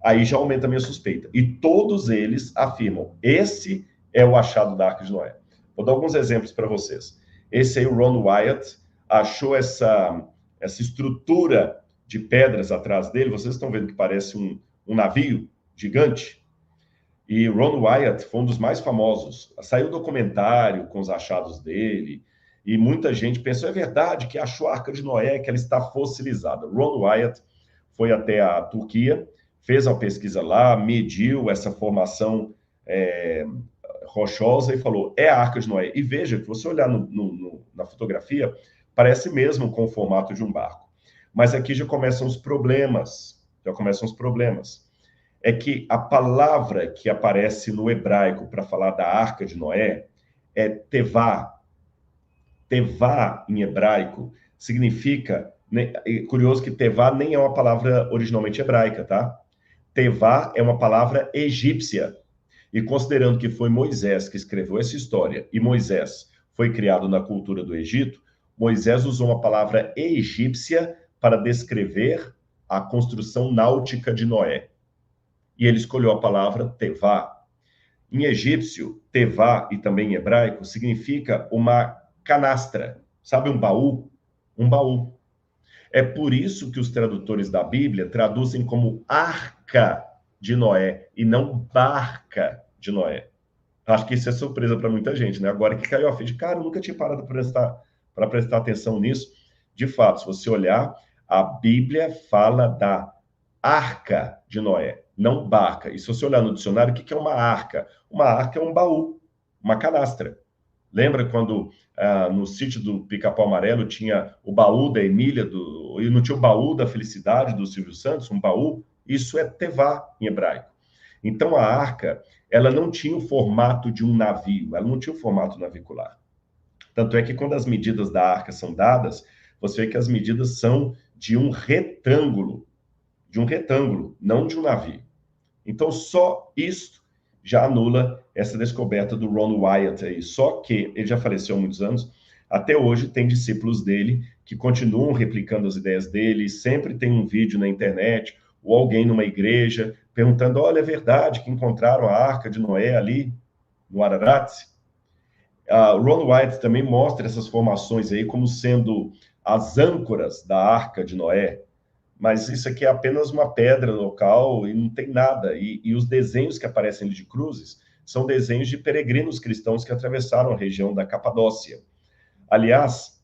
Aí já aumenta a minha suspeita. E todos eles afirmam, esse é o achado da Arca de Noé. Vou dar alguns exemplos para vocês. Esse aí, o Ron Wyatt, achou essa estrutura de pedras atrás dele. Vocês estão vendo que parece um navio gigante? E Ron Wyatt foi um dos mais famosos. Saiu documentário com os achados dele, e muita gente pensou, é verdade que achou a Arca de Noé, que ela está fossilizada. Ron Wyatt foi até a Turquia, fez uma pesquisa lá, mediu essa formação rochosa e falou, é a Arca de Noé. E veja, que você olhar na fotografia, parece mesmo com o formato de um barco. Mas aqui já começam os problemas. É que a palavra que aparece no hebraico para falar da Arca de Noé é tevá. Tevá, em hebraico, significa... Curioso que tevá nem é uma palavra originalmente hebraica, tá? Tevá é uma palavra egípcia. E considerando que foi Moisés que escreveu essa história, e Moisés foi criado na cultura do Egito, Moisés usou uma palavra egípcia para descrever a construção náutica de Noé. E ele escolheu a palavra tevá. Em egípcio, tevá, e também em hebraico, significa uma canastra. Sabe um baú? Um baú. É por isso que os tradutores da Bíblia traduzem como Arca de Noé e não Barca de Noé. Acho que isso é surpresa para muita gente, né? Agora que caiu a ficha, cara, eu nunca tinha parado para prestar atenção nisso. De fato, se você olhar, a Bíblia fala da Arca de Noé, não barca. E se você olhar no dicionário, o que é uma arca? Uma arca é um baú, uma canastra. Lembra quando no sítio do Pica-Pau Amarelo tinha o baú da Emília, e não tinha o baú da Felicidade do Silvio Santos, um baú? Isso é tevá em hebraico. Então a arca, ela não tinha o formato de um navio, ela não tinha o formato navicular. Tanto é que quando as medidas da arca são dadas, você vê que as medidas são de um retângulo, não de um navio. Então só isso já anula essa descoberta do Ron Wyatt aí. Só que ele já faleceu há muitos anos, até hoje tem discípulos dele que continuam replicando as ideias dele, sempre tem um vídeo na internet, ou alguém numa igreja, perguntando, olha, é verdade que encontraram a Arca de Noé ali, no Ararat? Ron Wyatt também mostra essas formações aí como sendo as âncoras da Arca de Noé, mas isso aqui é apenas uma pedra local e não tem nada. E os desenhos que aparecem de cruzes são desenhos de peregrinos cristãos que atravessaram a região da Capadócia. Aliás,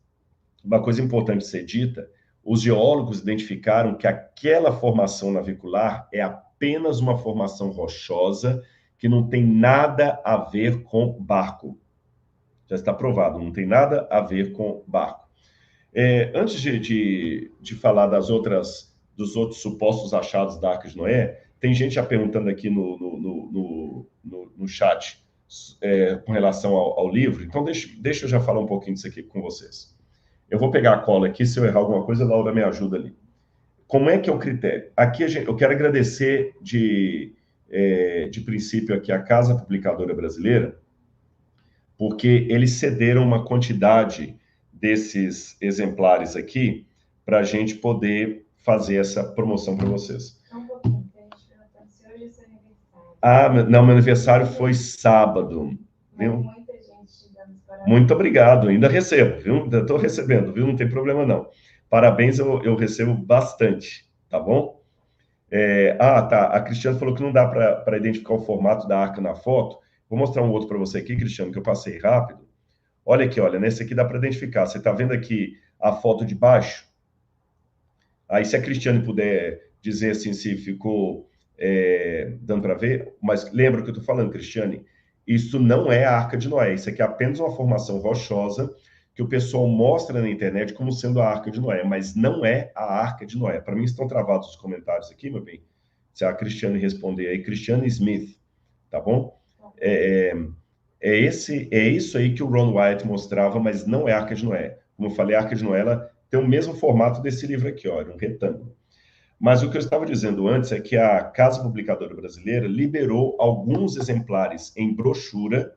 uma coisa importante ser dita, os geólogos identificaram que aquela formação navicular é apenas uma formação rochosa que não tem nada a ver com barco. Já está provado, não tem nada a ver com barco. Antes de falar dos outros supostos achados da Arca de Noé, tem gente já perguntando aqui no chat com relação ao livro, então deixa eu já falar um pouquinho disso aqui com vocês. Eu vou pegar a cola aqui, se eu errar alguma coisa, a Laura me ajuda ali. Como é que é o critério? Aqui eu quero agradecer de princípio aqui a Casa Publicadora Brasileira, porque eles cederam uma quantidade desses exemplares aqui para a gente poder fazer essa promoção para vocês. Um pouquinho, que a gente perguntou se hoje é seu aniversário. Não, meu aniversário foi sábado. viu? Muito obrigado, ainda recebo, viu? Ainda estou recebendo, viu? Não tem problema não. Parabéns, eu recebo bastante, tá bom? Tá. A Cristiane falou que não dá para identificar o formato da arca na foto. Vou mostrar um outro para você aqui, Cristiane, que eu passei rápido. Olha aqui, olha, nesse aqui dá para identificar. Você está vendo aqui a foto de baixo? Aí, se a Cristiane puder dizer assim, se ficou dando para ver, mas lembra o que eu estou falando, Cristiane? Isso não é a Arca de Noé, isso aqui é apenas uma formação rochosa que o pessoal mostra na internet como sendo a Arca de Noé, mas não é a Arca de Noé. Para mim estão travados os comentários aqui, meu bem. Se a Cristiane responder aí, Cristiane Smith, tá bom? É isso aí que o Ron White mostrava, mas não é a Arca de Noé. Como eu falei, a Arca de Noé ela tem o mesmo formato desse livro aqui, ó, um retângulo. Mas o que eu estava dizendo antes é que a Casa Publicadora Brasileira liberou alguns exemplares em brochura.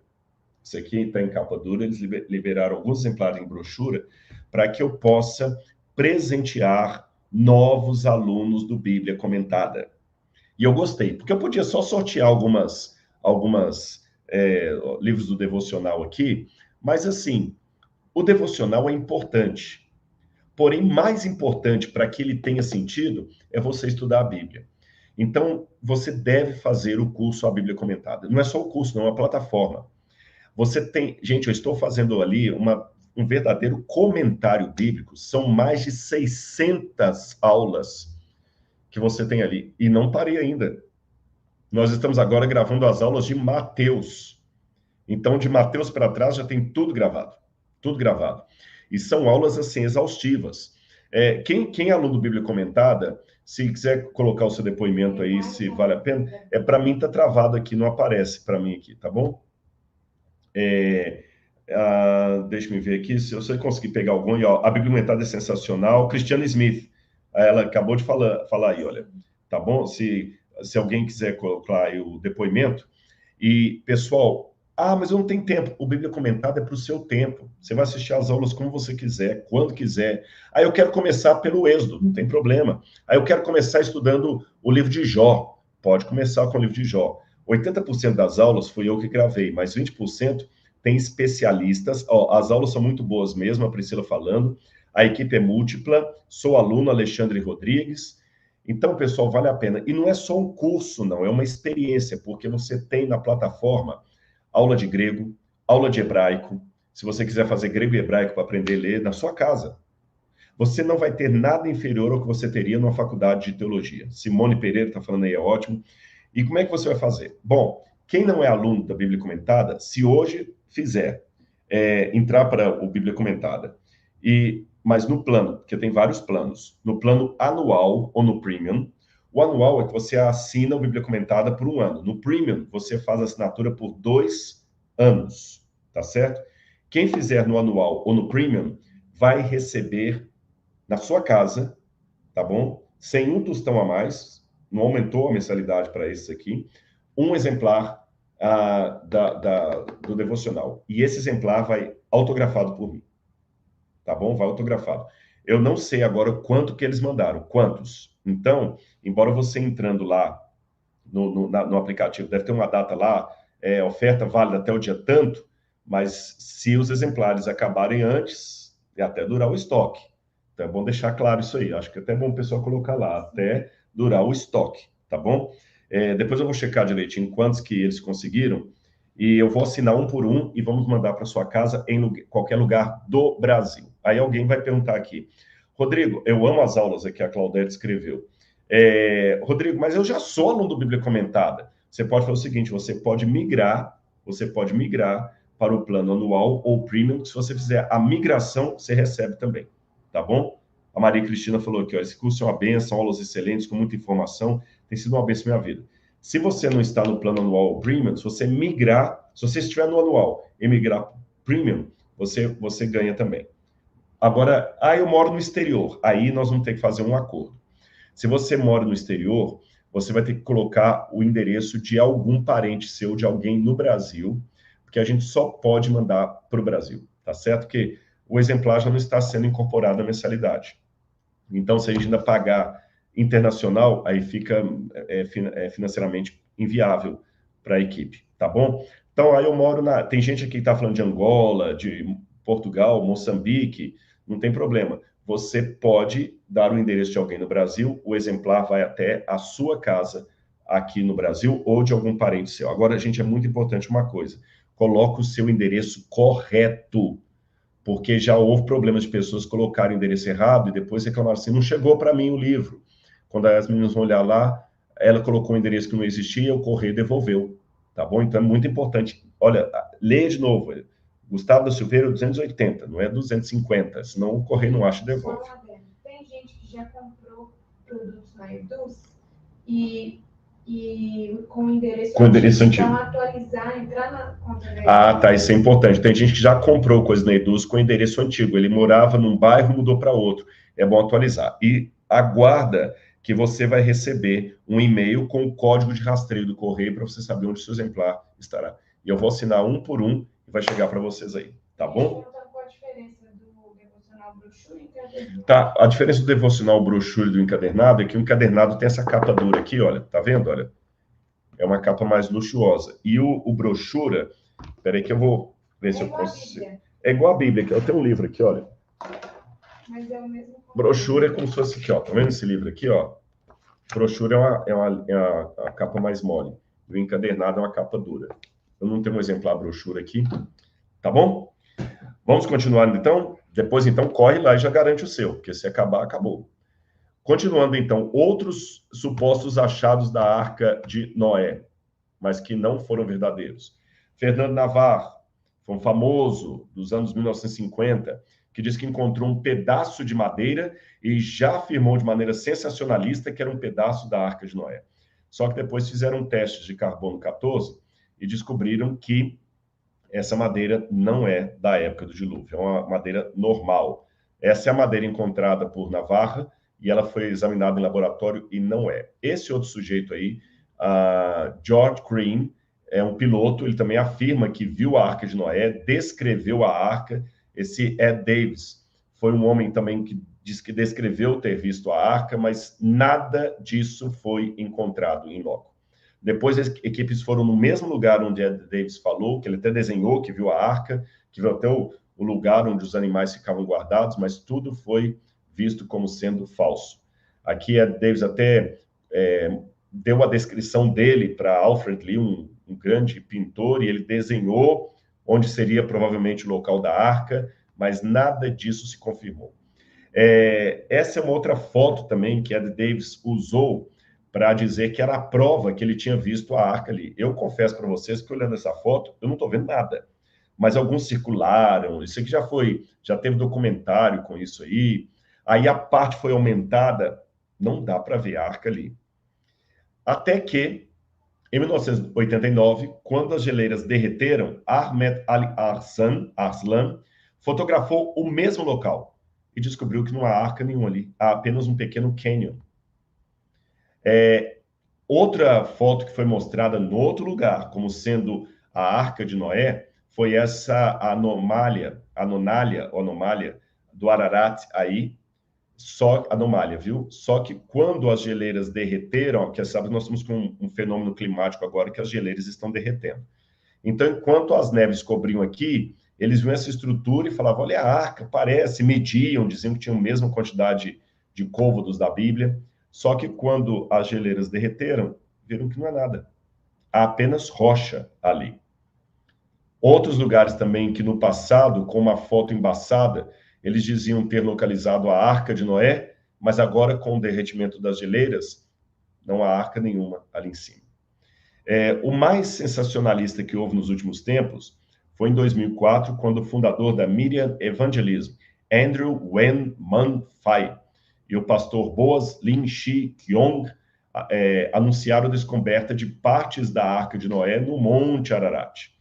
Isso aqui está em capa dura. Eles liberaram alguns exemplares em brochura para que eu possa presentear novos alunos do Bíblia Comentada. E eu gostei, porque eu podia só sortear algumas livros do devocional aqui, mas assim, o devocional é importante. Porém, mais importante para que ele tenha sentido é você estudar a Bíblia. Então, você deve fazer o curso A Bíblia Comentada. Não é só o curso, não, é uma plataforma. Você tem... Gente, eu estou fazendo ali um verdadeiro comentário bíblico. São mais de 600 aulas que você tem ali. E não parei ainda. Nós estamos agora gravando as aulas de Mateus. Então, de Mateus para trás já tem tudo gravado. Tudo gravado. E são aulas, assim, exaustivas. Quem é aluno do Bíblia Comentada, se quiser colocar o seu depoimento aí, se vale a pena, para mim tá travado aqui, não aparece para mim aqui, tá bom? Deixa eu ver aqui, se eu conseguir pegar algum. E, ó, a Bíblia Comentada é sensacional. Cristiane Smith, ela acabou de falar aí, olha, tá bom? Se alguém quiser colocar aí o depoimento. E, pessoal, mas eu não tenho tempo. O Bíblia Comentada é para o seu tempo. Você vai assistir às aulas como você quiser, quando quiser. Aí eu quero começar pelo Êxodo, não tem problema. Aí eu quero começar estudando o livro de Jó. Pode começar com o livro de Jó. 80% das aulas fui eu que gravei, mas 20% tem especialistas. As aulas são muito boas mesmo, a Priscila falando. A equipe é múltipla. Sou aluno Alexandre Rodrigues. Então, pessoal, vale a pena. E não é só um curso, não, é uma experiência, porque você tem na plataforma aula de grego, aula de hebraico. Se você quiser fazer grego e hebraico para aprender a ler na sua casa, você não vai ter nada inferior ao que você teria numa faculdade de teologia. Simone Pereira está falando aí, é ótimo. E como é que você vai fazer? Bom, quem não é aluno da Bíblia Comentada, se hoje fizer entrar para o Bíblia Comentada, mas no plano, porque tem vários planos, no plano anual ou no Premium, o anual é que você assina a Bíblia Comentada por 1 ano. No Premium, você faz a assinatura por 2 anos, tá certo? Quem fizer no anual ou no Premium vai receber na sua casa, tá bom? Sem um tostão a mais, não aumentou a mensalidade para esses aqui, um exemplar do devocional. E esse exemplar vai autografado por mim, tá bom? Vai autografado. Eu não sei agora quanto que eles mandaram, quantos. Então, embora você entrando lá no aplicativo, deve ter uma data lá, oferta válida até o dia tanto, mas se os exemplares acabarem antes, é até durar o estoque. Então é bom deixar claro isso aí. Acho que é até bom o pessoal colocar lá, até durar o estoque, tá bom? Depois eu vou checar direitinho quantos que eles conseguiram, e eu vou assinar um por um e vamos mandar para sua casa em qualquer lugar do Brasil. Aí alguém vai perguntar aqui, Rodrigo, eu amo as aulas aqui, a Claudete escreveu. Rodrigo, mas eu já sou aluno do Bíblia Comentada. Você pode fazer o seguinte, você pode migrar para o plano anual ou premium. Se você fizer a migração, você recebe também, tá bom? A Maria Cristina falou aqui, ó, esse curso é uma benção, aulas excelentes, com muita informação, tem sido uma benção na minha vida. Se você não está no plano anual ou premium, se você migrar, se você estiver no anual e migrar para premium, você ganha também. Agora, eu moro no exterior, aí nós vamos ter que fazer um acordo. Se você mora no exterior, você vai ter que colocar o endereço de algum parente seu, de alguém no Brasil, porque a gente só pode mandar para o Brasil, tá certo? Porque o exemplar já não está sendo incorporado à mensalidade. Então, se a gente ainda pagar internacional, aí fica financeiramente inviável para a equipe, tá bom? Então, aí eu moro Tem gente aqui que está falando de Angola, de Portugal, Moçambique, não tem problema. Você pode dar o endereço de alguém no Brasil, o exemplar vai até a sua casa aqui no Brasil ou de algum parente seu. Agora, gente, é muito importante uma coisa: coloque o seu endereço correto, porque já houve problemas de pessoas colocarem o endereço errado e depois reclamaram assim: não chegou para mim o livro. Quando as meninas vão olhar lá, ela colocou um endereço que não existia, o correio devolveu. Tá bom? Então é muito importante. Olha, leia de novo. Gustavo da Silveira, 280, não é 250, senão o correio não acha e devolve. Tem gente que já comprou produtos na Eduz e com o endereço antigo. Então, atualizar, entrar na conta da Eduz. Ah, tá, isso é importante. Tem gente que já comprou coisa na Eduz com endereço antigo. Ele morava num bairro, mudou para outro. É bom atualizar. E aguarda que você vai receber um e-mail com o código de rastreio do correio para você saber onde o seu exemplar estará. E eu vou assinar um por um e vai chegar para vocês aí, tá bom? Qual a diferença do devocional brochura e encadernado? Tá, a diferença do devocional brochura e do encadernado é que o encadernado tem essa capa dura aqui, olha, tá vendo? Olha, é uma capa mais luxuosa. E o brochura, peraí que eu vou ver se eu consigo. É igual a Bíblia, que eu tenho um livro aqui, olha. Mas é o mesmo. Brochura é como se fosse aqui, ó. Tá vendo esse livro aqui, ó? Brochura é a capa mais mole. E o encadernado é uma capa dura. Eu não tenho um exemplar brochura aqui. Tá bom? Vamos continuar, então? Depois, então, corre lá e já garante o seu, porque se acabar, acabou. Continuando, então, outros supostos achados da Arca de Noé, mas que não foram verdadeiros. Fernando Navarro, foi um famoso dos anos 1950, que diz que encontrou um pedaço de madeira e já afirmou de maneira sensacionalista que era um pedaço da Arca de Noé. Só que depois fizeram testes de carbono 14 e descobriram que essa madeira não é da época do dilúvio, é uma madeira normal. Essa é a madeira encontrada por Navarra e ela foi examinada em laboratório e não é. Esse outro sujeito aí, George Green, é um piloto, ele também afirma que viu a Arca de Noé, descreveu a Arca. Esse Ed Davis foi um homem também que diz que descreveu ter visto a Arca, mas nada disso foi encontrado em loco. Depois as equipes foram no mesmo lugar onde Ed Davis falou, que ele até desenhou, que viu a Arca, que viu até o lugar onde os animais ficavam guardados, mas tudo foi visto como sendo falso. Aqui Ed Davis até deu a descrição dele para Alfred Lee, um grande pintor, e ele desenhou onde seria provavelmente o local da Arca, mas nada disso se confirmou. Essa é uma outra foto também que Ed Davis usou para dizer que era a prova que ele tinha visto a Arca ali. Eu confesso para vocês que olhando essa foto, eu não estou vendo nada. Mas alguns circularam, isso aqui já teve documentário com isso aí. Aí a parte foi aumentada, não dá para ver a Arca ali. Até que, em 1989, quando as geleiras derreteram, Ahmed Ali Arslan fotografou o mesmo local e descobriu que não há arca nenhuma ali, há apenas um pequeno canyon. Outra foto que foi mostrada no outro lugar, como sendo a Arca de Noé, foi essa anomália do Ararat aí, só anomália, viu? Só que quando as geleiras derreteram, que sabe, nós estamos com um fenômeno climático agora que as geleiras estão derretendo. Então, enquanto as neves cobriam aqui, eles viam essa estrutura e falavam, olha a arca, parece, mediam, diziam que tinham a mesma quantidade de côvados da Bíblia, só que quando as geleiras derreteram, viram que não é nada. Há apenas rocha ali. Outros lugares também que no passado, com uma foto embaçada, eles diziam ter localizado a Arca de Noé, mas agora com o derretimento das geleiras, não há arca nenhuma ali em cima. O mais sensacionalista que houve nos últimos tempos foi em 2004, quando o fundador da Miriam Evangelism, Andrew Wen Man Fai, e o pastor Boaz Lin Shi Kyong anunciaram a descoberta de partes da Arca de Noé no Monte Ararat.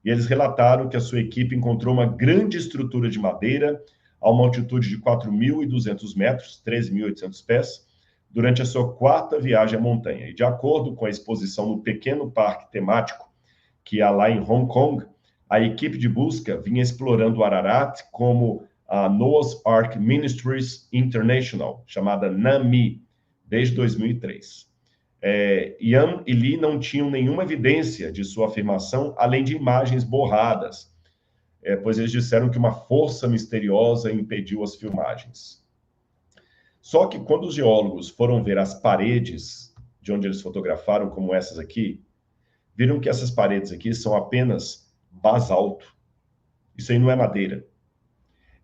E eles relataram que a sua equipe encontrou uma grande estrutura de madeira a uma altitude de 4.200 metros, 13.800 pés, durante a sua quarta viagem à montanha. E de acordo com a exposição no pequeno parque temático que há lá em Hong Kong, a equipe de busca vinha explorando o Ararat como a Noah's Ark Ministries International, chamada NAMI, desde 2003. Ian e Lee não tinham nenhuma evidência de sua afirmação, além de imagens borradas, pois eles disseram que uma força misteriosa impediu as filmagens. Só que quando os geólogos foram ver as paredes de onde eles fotografaram, como essas aqui, viram que essas paredes aqui são apenas basalto. Isso aí não é madeira.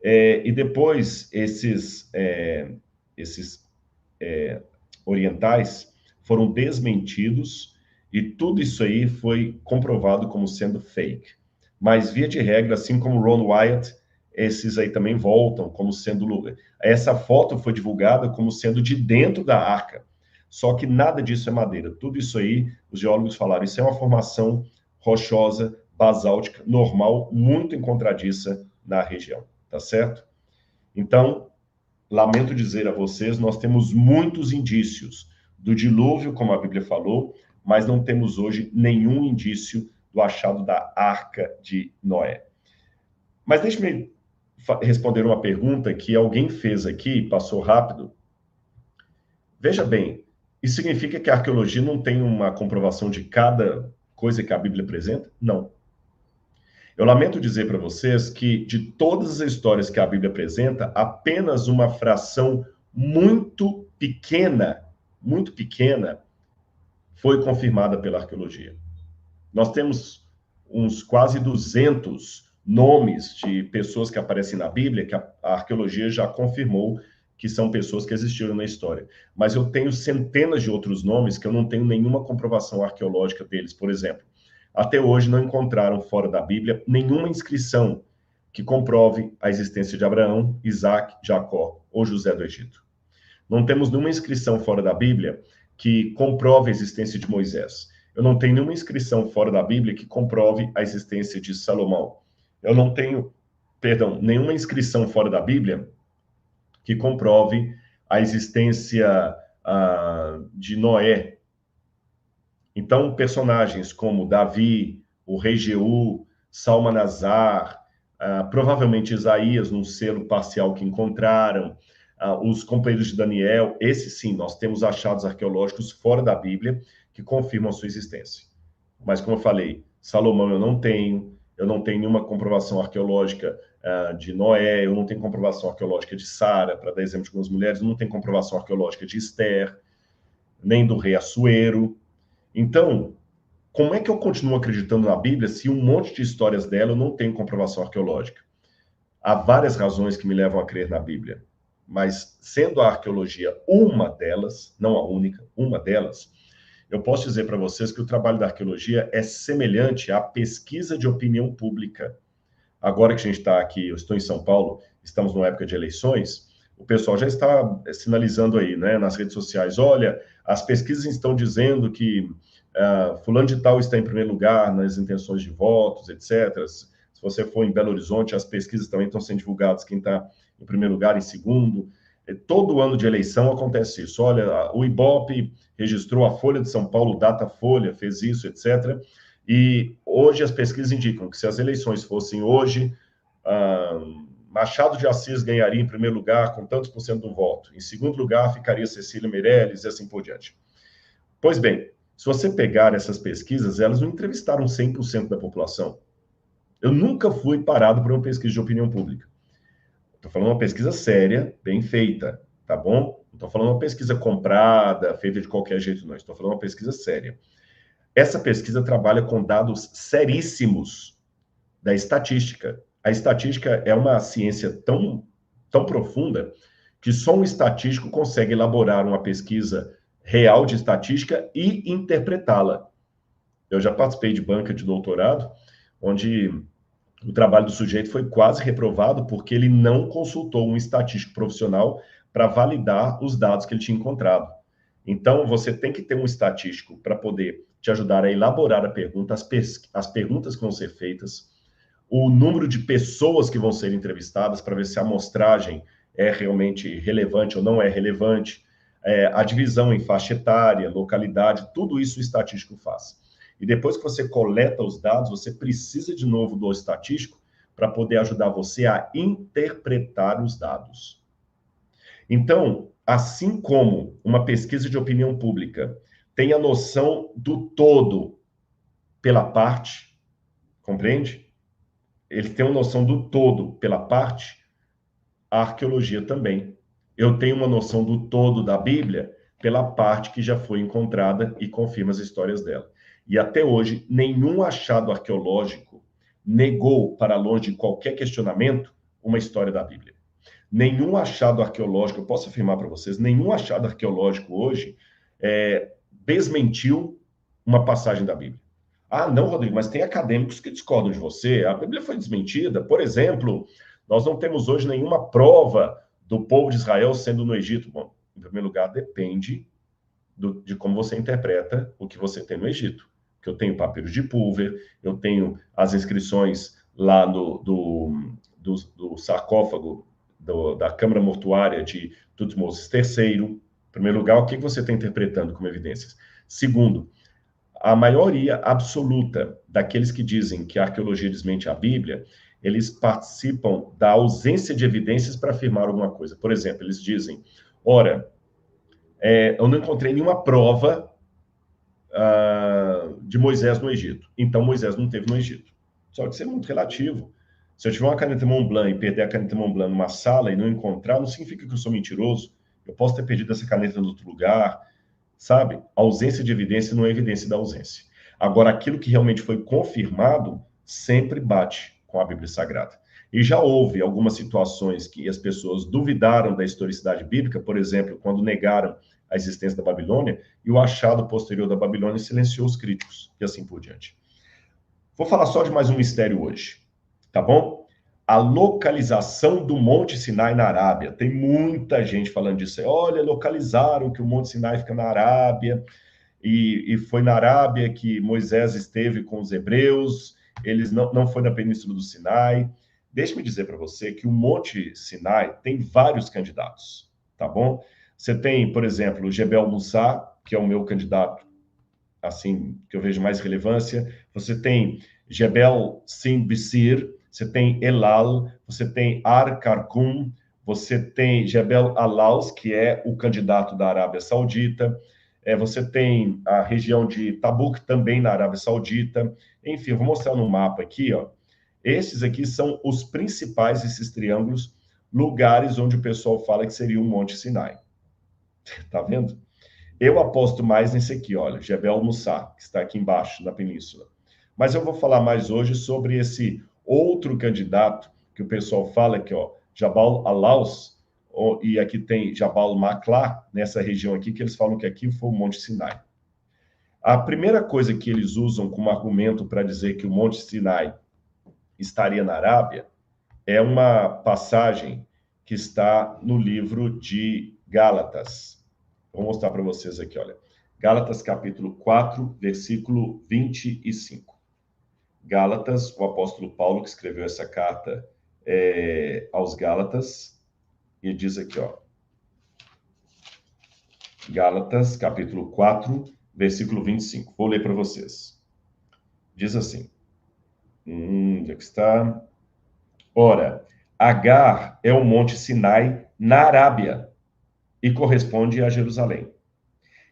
E depois, esses orientais foram desmentidos e tudo isso aí foi comprovado como sendo fake. Mas, via de regra, assim como Ron Wyatt, esses aí também voltam como sendo... Essa foto foi divulgada como sendo de dentro da arca. Só que nada disso é madeira. Tudo isso aí, os geólogos falaram, isso é uma formação rochosa, basáltica, normal, muito encontradiça na região. Tá certo? Então, lamento dizer a vocês, nós temos muitos indícios do dilúvio, como a Bíblia falou, mas não temos hoje nenhum indício do achado da Arca de Noé. Mas deixe-me responder uma pergunta que alguém fez aqui, passou rápido. Veja bem, isso significa que a arqueologia não tem uma comprovação de cada coisa que a Bíblia apresenta? Não. Eu lamento dizer para vocês que, de todas as histórias que a Bíblia apresenta, apenas uma fração muito pequena, foi confirmada pela arqueologia. Nós temos uns quase 200 nomes de pessoas que aparecem na Bíblia, que a arqueologia já confirmou que são pessoas que existiram na história. Mas eu tenho centenas de outros nomes que eu não tenho nenhuma comprovação arqueológica deles. Por exemplo, até hoje não encontraram fora da Bíblia nenhuma inscrição que comprove a existência de Abraão, Isaac, Jacó ou José do Egito. Não temos nenhuma inscrição fora da Bíblia que comprove a existência de Moisés. Eu não tenho nenhuma inscrição fora da Bíblia que comprove a existência de Salomão. Eu não tenho, nenhuma inscrição fora da Bíblia que comprove a existência de Noé. Então, personagens como Davi, o rei Jeú, Salmanasar, provavelmente Isaías, num selo parcial que encontraram, os companheiros de Daniel, esses sim, nós temos achados arqueológicos fora da Bíblia que confirmam a sua existência. Mas, como eu falei, Salomão eu não tenho nenhuma comprovação arqueológica de Noé, eu não tenho comprovação arqueológica de Sara, para dar exemplo de algumas mulheres, eu não tenho comprovação arqueológica de Esther, nem do rei Assuero. Então, como é que eu continuo acreditando na Bíblia se um monte de histórias dela eu não tenho comprovação arqueológica? Há várias razões que me levam a crer na Bíblia, mas sendo a arqueologia uma delas, não a única, uma delas, eu posso dizer para vocês que o trabalho da arqueologia é semelhante à pesquisa de opinião pública. Agora que a gente está aqui, eu estou em São Paulo, estamos numa época de eleições, o pessoal já está sinalizando aí, né, nas redes sociais, olha, as pesquisas estão dizendo que fulano de tal está em primeiro lugar nas intenções de votos, etc. Se você for em Belo Horizonte, as pesquisas também estão sendo divulgadas, quem está em primeiro lugar, em segundo. Todo ano de eleição acontece isso. Olha, o Ibope registrou a Folha de São Paulo, Datafolha, fez isso, etc. E hoje as pesquisas indicam que se as eleições fossem hoje, Machado de Assis ganharia em primeiro lugar com tantos por cento do voto. Em segundo lugar, ficaria Cecília Meirelles e assim por diante. Pois bem, se você pegar essas pesquisas, elas não entrevistaram 100% da população. Eu nunca fui parado por uma pesquisa de opinião pública. Estou falando uma pesquisa séria, bem feita, tá bom? Não estou falando uma pesquisa comprada, feita de qualquer jeito, não. Estou falando uma pesquisa séria. Essa pesquisa trabalha com dados seríssimos da estatística. A estatística é uma ciência tão profunda que só um estatístico consegue elaborar uma pesquisa real de estatística e interpretá-la. Eu já participei de banca de doutorado, onde o trabalho do sujeito foi quase reprovado porque ele não consultou um estatístico profissional para validar os dados que ele tinha encontrado. Então, você tem que ter um estatístico para poder te ajudar a elaborar a pergunta, as perguntas que vão ser feitas, o número de pessoas que vão ser entrevistadas para ver se a amostragem é realmente relevante ou não é relevante, a divisão em faixa etária, localidade, tudo isso o estatístico faz. E depois que você coleta os dados, você precisa de novo do estatístico para poder ajudar você a interpretar os dados. Então, assim como uma pesquisa de opinião pública tem a noção do todo pela parte, compreende? Ele tem uma noção do todo pela parte, a arqueologia também. Eu tenho uma noção do todo da Bíblia pela parte que já foi encontrada e confirma as histórias dela. E até hoje, nenhum achado arqueológico negou, para longe de qualquer questionamento, uma história da Bíblia. Nenhum achado arqueológico, eu posso afirmar para vocês, nenhum achado arqueológico hoje desmentiu uma passagem da Bíblia. Ah, não, Rodrigo, mas tem acadêmicos que discordam de você. A Bíblia foi desmentida. Por exemplo, nós não temos hoje nenhuma prova do povo de Israel sendo no Egito. Bom, em primeiro lugar, depende de como você interpreta o que você tem no Egito. Que eu tenho papiros de Pulver, eu tenho as inscrições lá do sarcófago da Câmara Mortuária de Tutmoses III. Em primeiro lugar, o que você está interpretando como evidências? Segundo, a maioria absoluta daqueles que dizem que a arqueologia desmente a Bíblia, eles participam da ausência de evidências para afirmar alguma coisa. Por exemplo, eles dizem, ora, eu não encontrei nenhuma prova de Moisés no Egito. Então, Moisés não teve no Egito. Só que isso é muito relativo. Se eu tiver uma caneta Montblanc e perder a caneta Montblanc numa sala e não encontrar, não significa que eu sou mentiroso. Eu posso ter perdido essa caneta em outro lugar, sabe? A ausência de evidência não é evidência da ausência. Agora, aquilo que realmente foi confirmado sempre bate com a Bíblia Sagrada. E já houve algumas situações que as pessoas duvidaram da historicidade bíblica, por exemplo, quando negaram a existência da Babilônia, e o achado posterior da Babilônia silenciou os críticos, e assim por diante. Vou falar só de mais um mistério hoje, tá bom? A localização do Monte Sinai na Arábia. Tem muita gente falando disso. Olha, localizaram que o Monte Sinai fica na Arábia, e foi na Arábia que Moisés esteve com os hebreus, eles não foi na Península do Sinai. Deixe-me dizer para você que o Monte Sinai tem vários candidatos, tá bom? Você tem, por exemplo, o Jebel Musa, que é o meu candidato, assim, que eu vejo mais relevância. Você tem Jebel Sin Bisir, você tem Elal, você tem Ar Qarqum, você tem Jebel Alaus, que é o candidato da Arábia Saudita. Você tem a região de Tabuk, também na Arábia Saudita. Enfim, eu vou mostrar no mapa aqui, ó. Esses aqui são os principais, esses triângulos, lugares onde o pessoal fala que seria o Monte Sinai. Tá vendo? Eu aposto mais nesse aqui, olha, Jebel Musa, que está aqui embaixo, na península. Mas eu vou falar mais hoje sobre esse outro candidato que o pessoal fala aqui, ó, Jabal Alaus, e aqui tem Jabal Makla, nessa região aqui, que eles falam que aqui foi o Monte Sinai. A primeira coisa que eles usam como argumento para dizer que o Monte Sinai estaria na Arábia é uma passagem que está no livro de Gálatas. Vou mostrar para vocês aqui, olha. Gálatas, capítulo 4, versículo 25. Gálatas, o apóstolo Paulo, que escreveu essa carta aos Gálatas, e diz aqui, ó. Gálatas, capítulo 4, versículo 25. Vou ler para vocês. Diz assim. Onde é que está? Ora, Agar é o Monte Sinai na Arábia e corresponde a Jerusalém.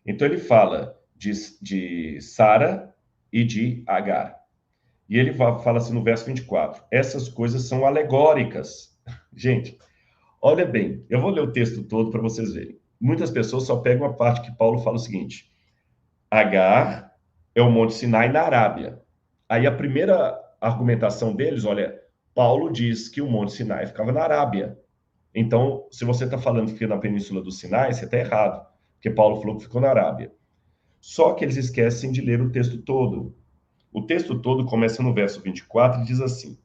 Então ele fala de Sara e de Agar. E ele fala assim no verso 24, essas coisas são alegóricas. Gente, olha bem, eu vou ler o texto todo para vocês verem. Muitas pessoas só pegam a parte que Paulo fala o seguinte, Agar é o Monte Sinai na Arábia. Aí a primeira argumentação deles, olha, Paulo diz que o Monte Sinai ficava na Arábia. Então, se você está falando que fica na Península do Sinai, você está errado, porque Paulo falou que ficou na Arábia. Só que eles esquecem de ler o texto todo. O texto todo começa no verso 24 e diz assim,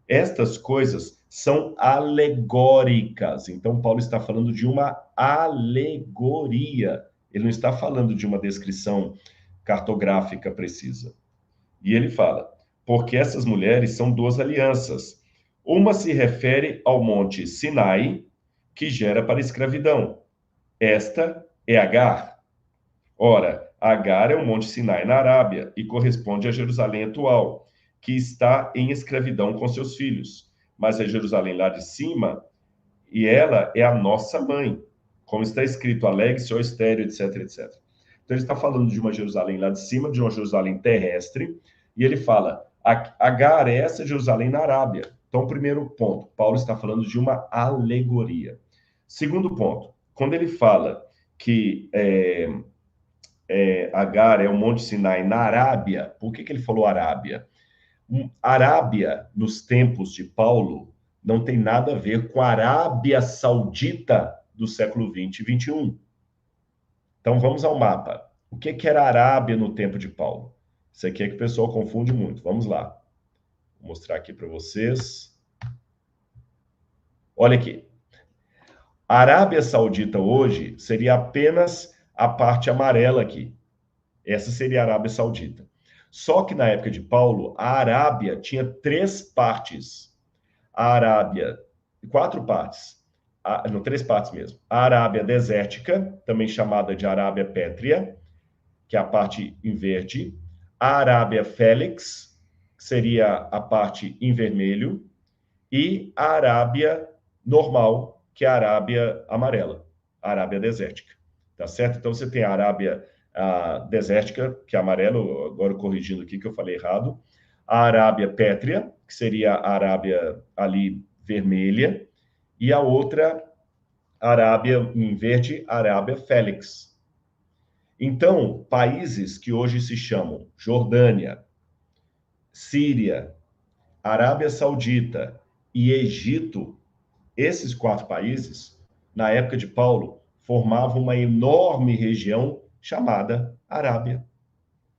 estas coisas são alegóricas. Então, Paulo está falando de uma alegoria. Ele não está falando de uma descrição cartográfica precisa. E ele fala, porque essas mulheres são duas alianças. Uma se refere ao monte Sinai, que gera para a escravidão. Esta é Agar. Ora, Agar é o monte Sinai na Arábia e corresponde a Jerusalém atual, que está em escravidão com seus filhos. Mas é Jerusalém lá de cima, e ela é a nossa mãe. Como está escrito, alegre-se, ó estéreo, etc, etc. Então, ele está falando de uma Jerusalém lá de cima, de uma Jerusalém terrestre, e ele fala, Agar é essa Jerusalém na Arábia. Então, primeiro ponto, Paulo está falando de uma alegoria. Segundo ponto, quando ele fala que Agar é o Monte Sinai na Arábia, por que ele falou Arábia? Arábia, nos tempos de Paulo, não tem nada a ver com a Arábia Saudita do século 20 e 21. Então, vamos ao mapa. O que era a Arábia no tempo de Paulo? Isso aqui é que o pessoal confunde muito. Vamos lá. Vou mostrar aqui para vocês. Olha aqui. A Arábia Saudita hoje seria apenas a parte amarela aqui. Essa seria a Arábia Saudita. Só que na época de Paulo, a Arábia tinha 3 partes. A Arábia, 4 partes. Não, 3 partes mesmo. A Arábia desértica, também chamada de Arábia Pétrea, que é a parte em verde. A Arábia Félix, que seria a parte em vermelho. E a Arábia normal, que é a Arábia amarela, a Arábia desértica. Tá certo? Então, você tem a Arábia desértica, que é amarelo, agora corrigindo aqui que eu falei errado. A Arábia Pétrea, que seria a Arábia ali vermelha. E a outra, Arábia em verde, Arábia Félix. Então, países que hoje se chamam Jordânia, Síria, Arábia Saudita e Egito, esses 4 países, na época de Paulo, formavam uma enorme região chamada Arábia.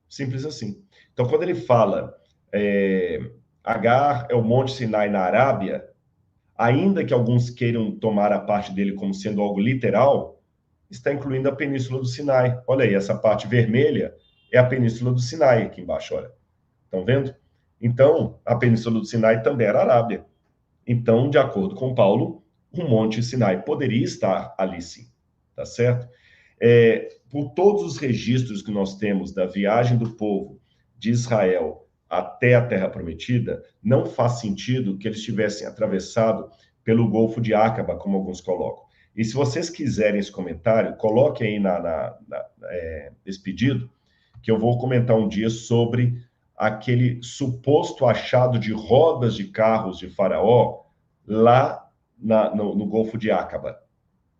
Simples assim. Então, quando ele fala Agar é o Monte Sinai na Arábia, ainda que alguns queiram tomar a parte dele como sendo algo literal, está incluindo a Península do Sinai. Olha aí, essa parte vermelha é a Península do Sinai aqui embaixo, olha. Estão vendo? Então, a Península do Sinai também era Arábia. Então, de acordo com Paulo, o Monte Sinai poderia estar ali sim, tá certo? Por todos os registros que nós temos da viagem do povo de Israel até a Terra Prometida, não faz sentido que eles tivessem atravessado pelo Golfo de Acaba, como alguns colocam. E se vocês quiserem esse comentário, coloquem aí esse pedido, que eu vou comentar um dia sobre aquele suposto achado de rodas de carros de Faraó lá no Golfo de Acaba.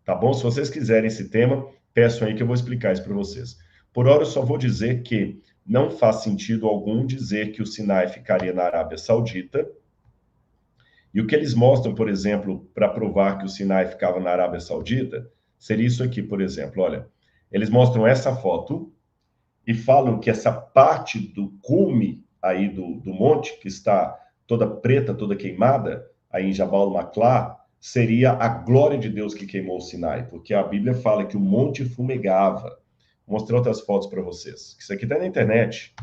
Tá bom? Se vocês quiserem esse tema, peçam aí que eu vou explicar isso para vocês. Por hora, eu só vou dizer que não faz sentido algum dizer que o Sinai ficaria na Arábia Saudita. E o que eles mostram, por exemplo, para provar que o Sinai ficava na Arábia Saudita, seria isso aqui, por exemplo. Olha, eles mostram essa foto e falam que essa parte do cume aí do monte, que está toda preta, toda queimada, aí em Jabal Maqla, seria a glória de Deus que queimou o Sinai, porque a Bíblia fala que o monte fumegava. Vou mostrar outras fotos para vocês. Isso aqui está na internet.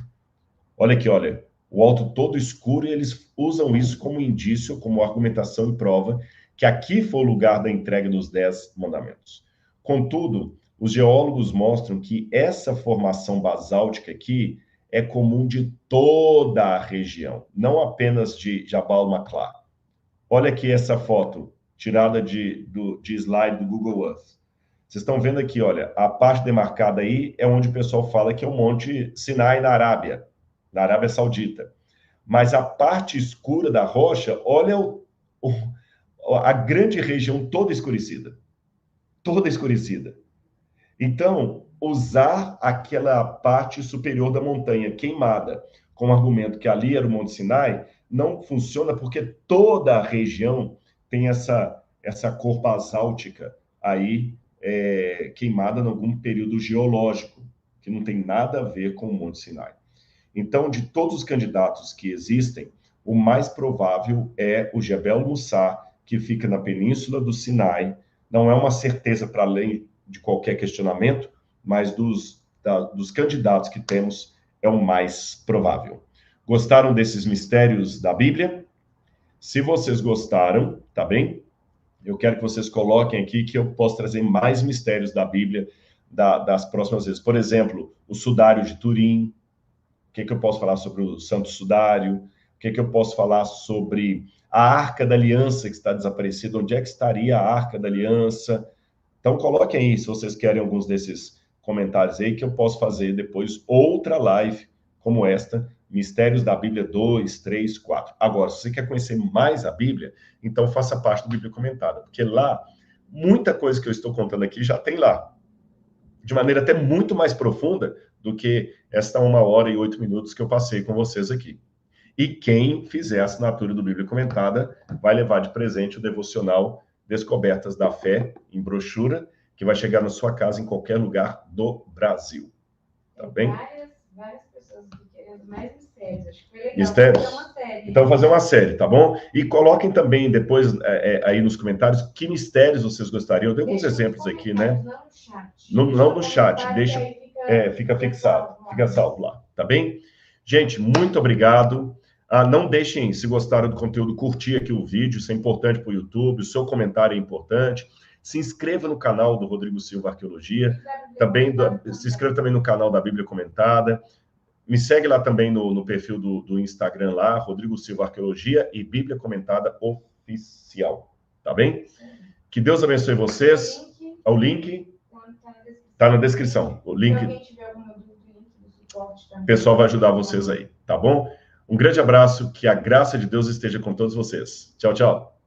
Olha aqui, olha. O alto todo escuro, e eles usam isso como indício, como argumentação e prova, que aqui foi o lugar da entrega dos 10 mandamentos. Contudo, os geólogos mostram que essa formação basáltica aqui é comum de toda a região, não apenas de Jabal Maqla. Olha aqui essa foto, tirada de slide do Google Earth. Vocês estão vendo aqui, olha, a parte demarcada aí é onde o pessoal fala que é o Monte Sinai na Arábia Saudita. Mas a parte escura da rocha, olha a grande região toda escurecida. Toda escurecida. Então, usar aquela parte superior da montanha queimada como argumento que ali era o Monte Sinai não funciona porque toda a região tem essa cor basáltica aí queimada em algum período geológico, que não tem nada a ver com o Monte Sinai. Então, de todos os candidatos que existem, o mais provável é o Jebel Mussar, que fica na Península do Sinai. Não é uma certeza para além de qualquer questionamento, mas dos candidatos que temos, é o mais provável. Gostaram desses mistérios da Bíblia? Se vocês gostaram, tá bem? Eu quero que vocês coloquem aqui que eu posso trazer mais mistérios da Bíblia das próximas vezes. Por exemplo, o sudário de Turim. O que eu posso falar sobre o Santo Sudário? O que eu posso falar sobre a Arca da Aliança que está desaparecida? Onde é que estaria a Arca da Aliança? Então, coloquem aí, se vocês querem alguns desses comentários aí que eu posso fazer depois outra live como esta, Mistérios da Bíblia 2, 3, 4. Agora, se você quer conhecer mais a Bíblia, então faça parte do Bíblia Comentada, porque lá, muita coisa que eu estou contando aqui já tem lá, de maneira até muito mais profunda do que esta 1h08 que eu passei com vocês aqui. E quem fizer a assinatura do Bíblia Comentada vai levar de presente o devocional Descobertas da Fé, em brochura, que vai chegar na sua casa em qualquer lugar do Brasil. Tá bem? Várias pessoas querendo mais mistérios. Acho que foi legal mistérios? fazer uma série. Então, fazer uma série, tá bom? E coloquem também depois aí nos comentários que mistérios vocês gostariam. Eu dei alguns exemplos aqui, né? Não no chat. Não no chat, deixa, fica fixado, fica salvo lá, tá bem? Gente, muito obrigado. Não deixem, se gostaram do conteúdo, curtir aqui o vídeo, isso é importante para o YouTube, o seu comentário é importante. Se inscreva no canal do Rodrigo Silva Arqueologia, também se inscreva também no canal da Bíblia Comentada. Me segue lá também no perfil do Instagram lá, Rodrigo Silva Arqueologia e Bíblia Comentada Oficial, tá bem? Que Deus abençoe vocês. O link tá na descrição. O link, o pessoal vai ajudar vocês aí, tá bom? Um grande abraço, que a graça de Deus esteja com todos vocês. Tchau, tchau.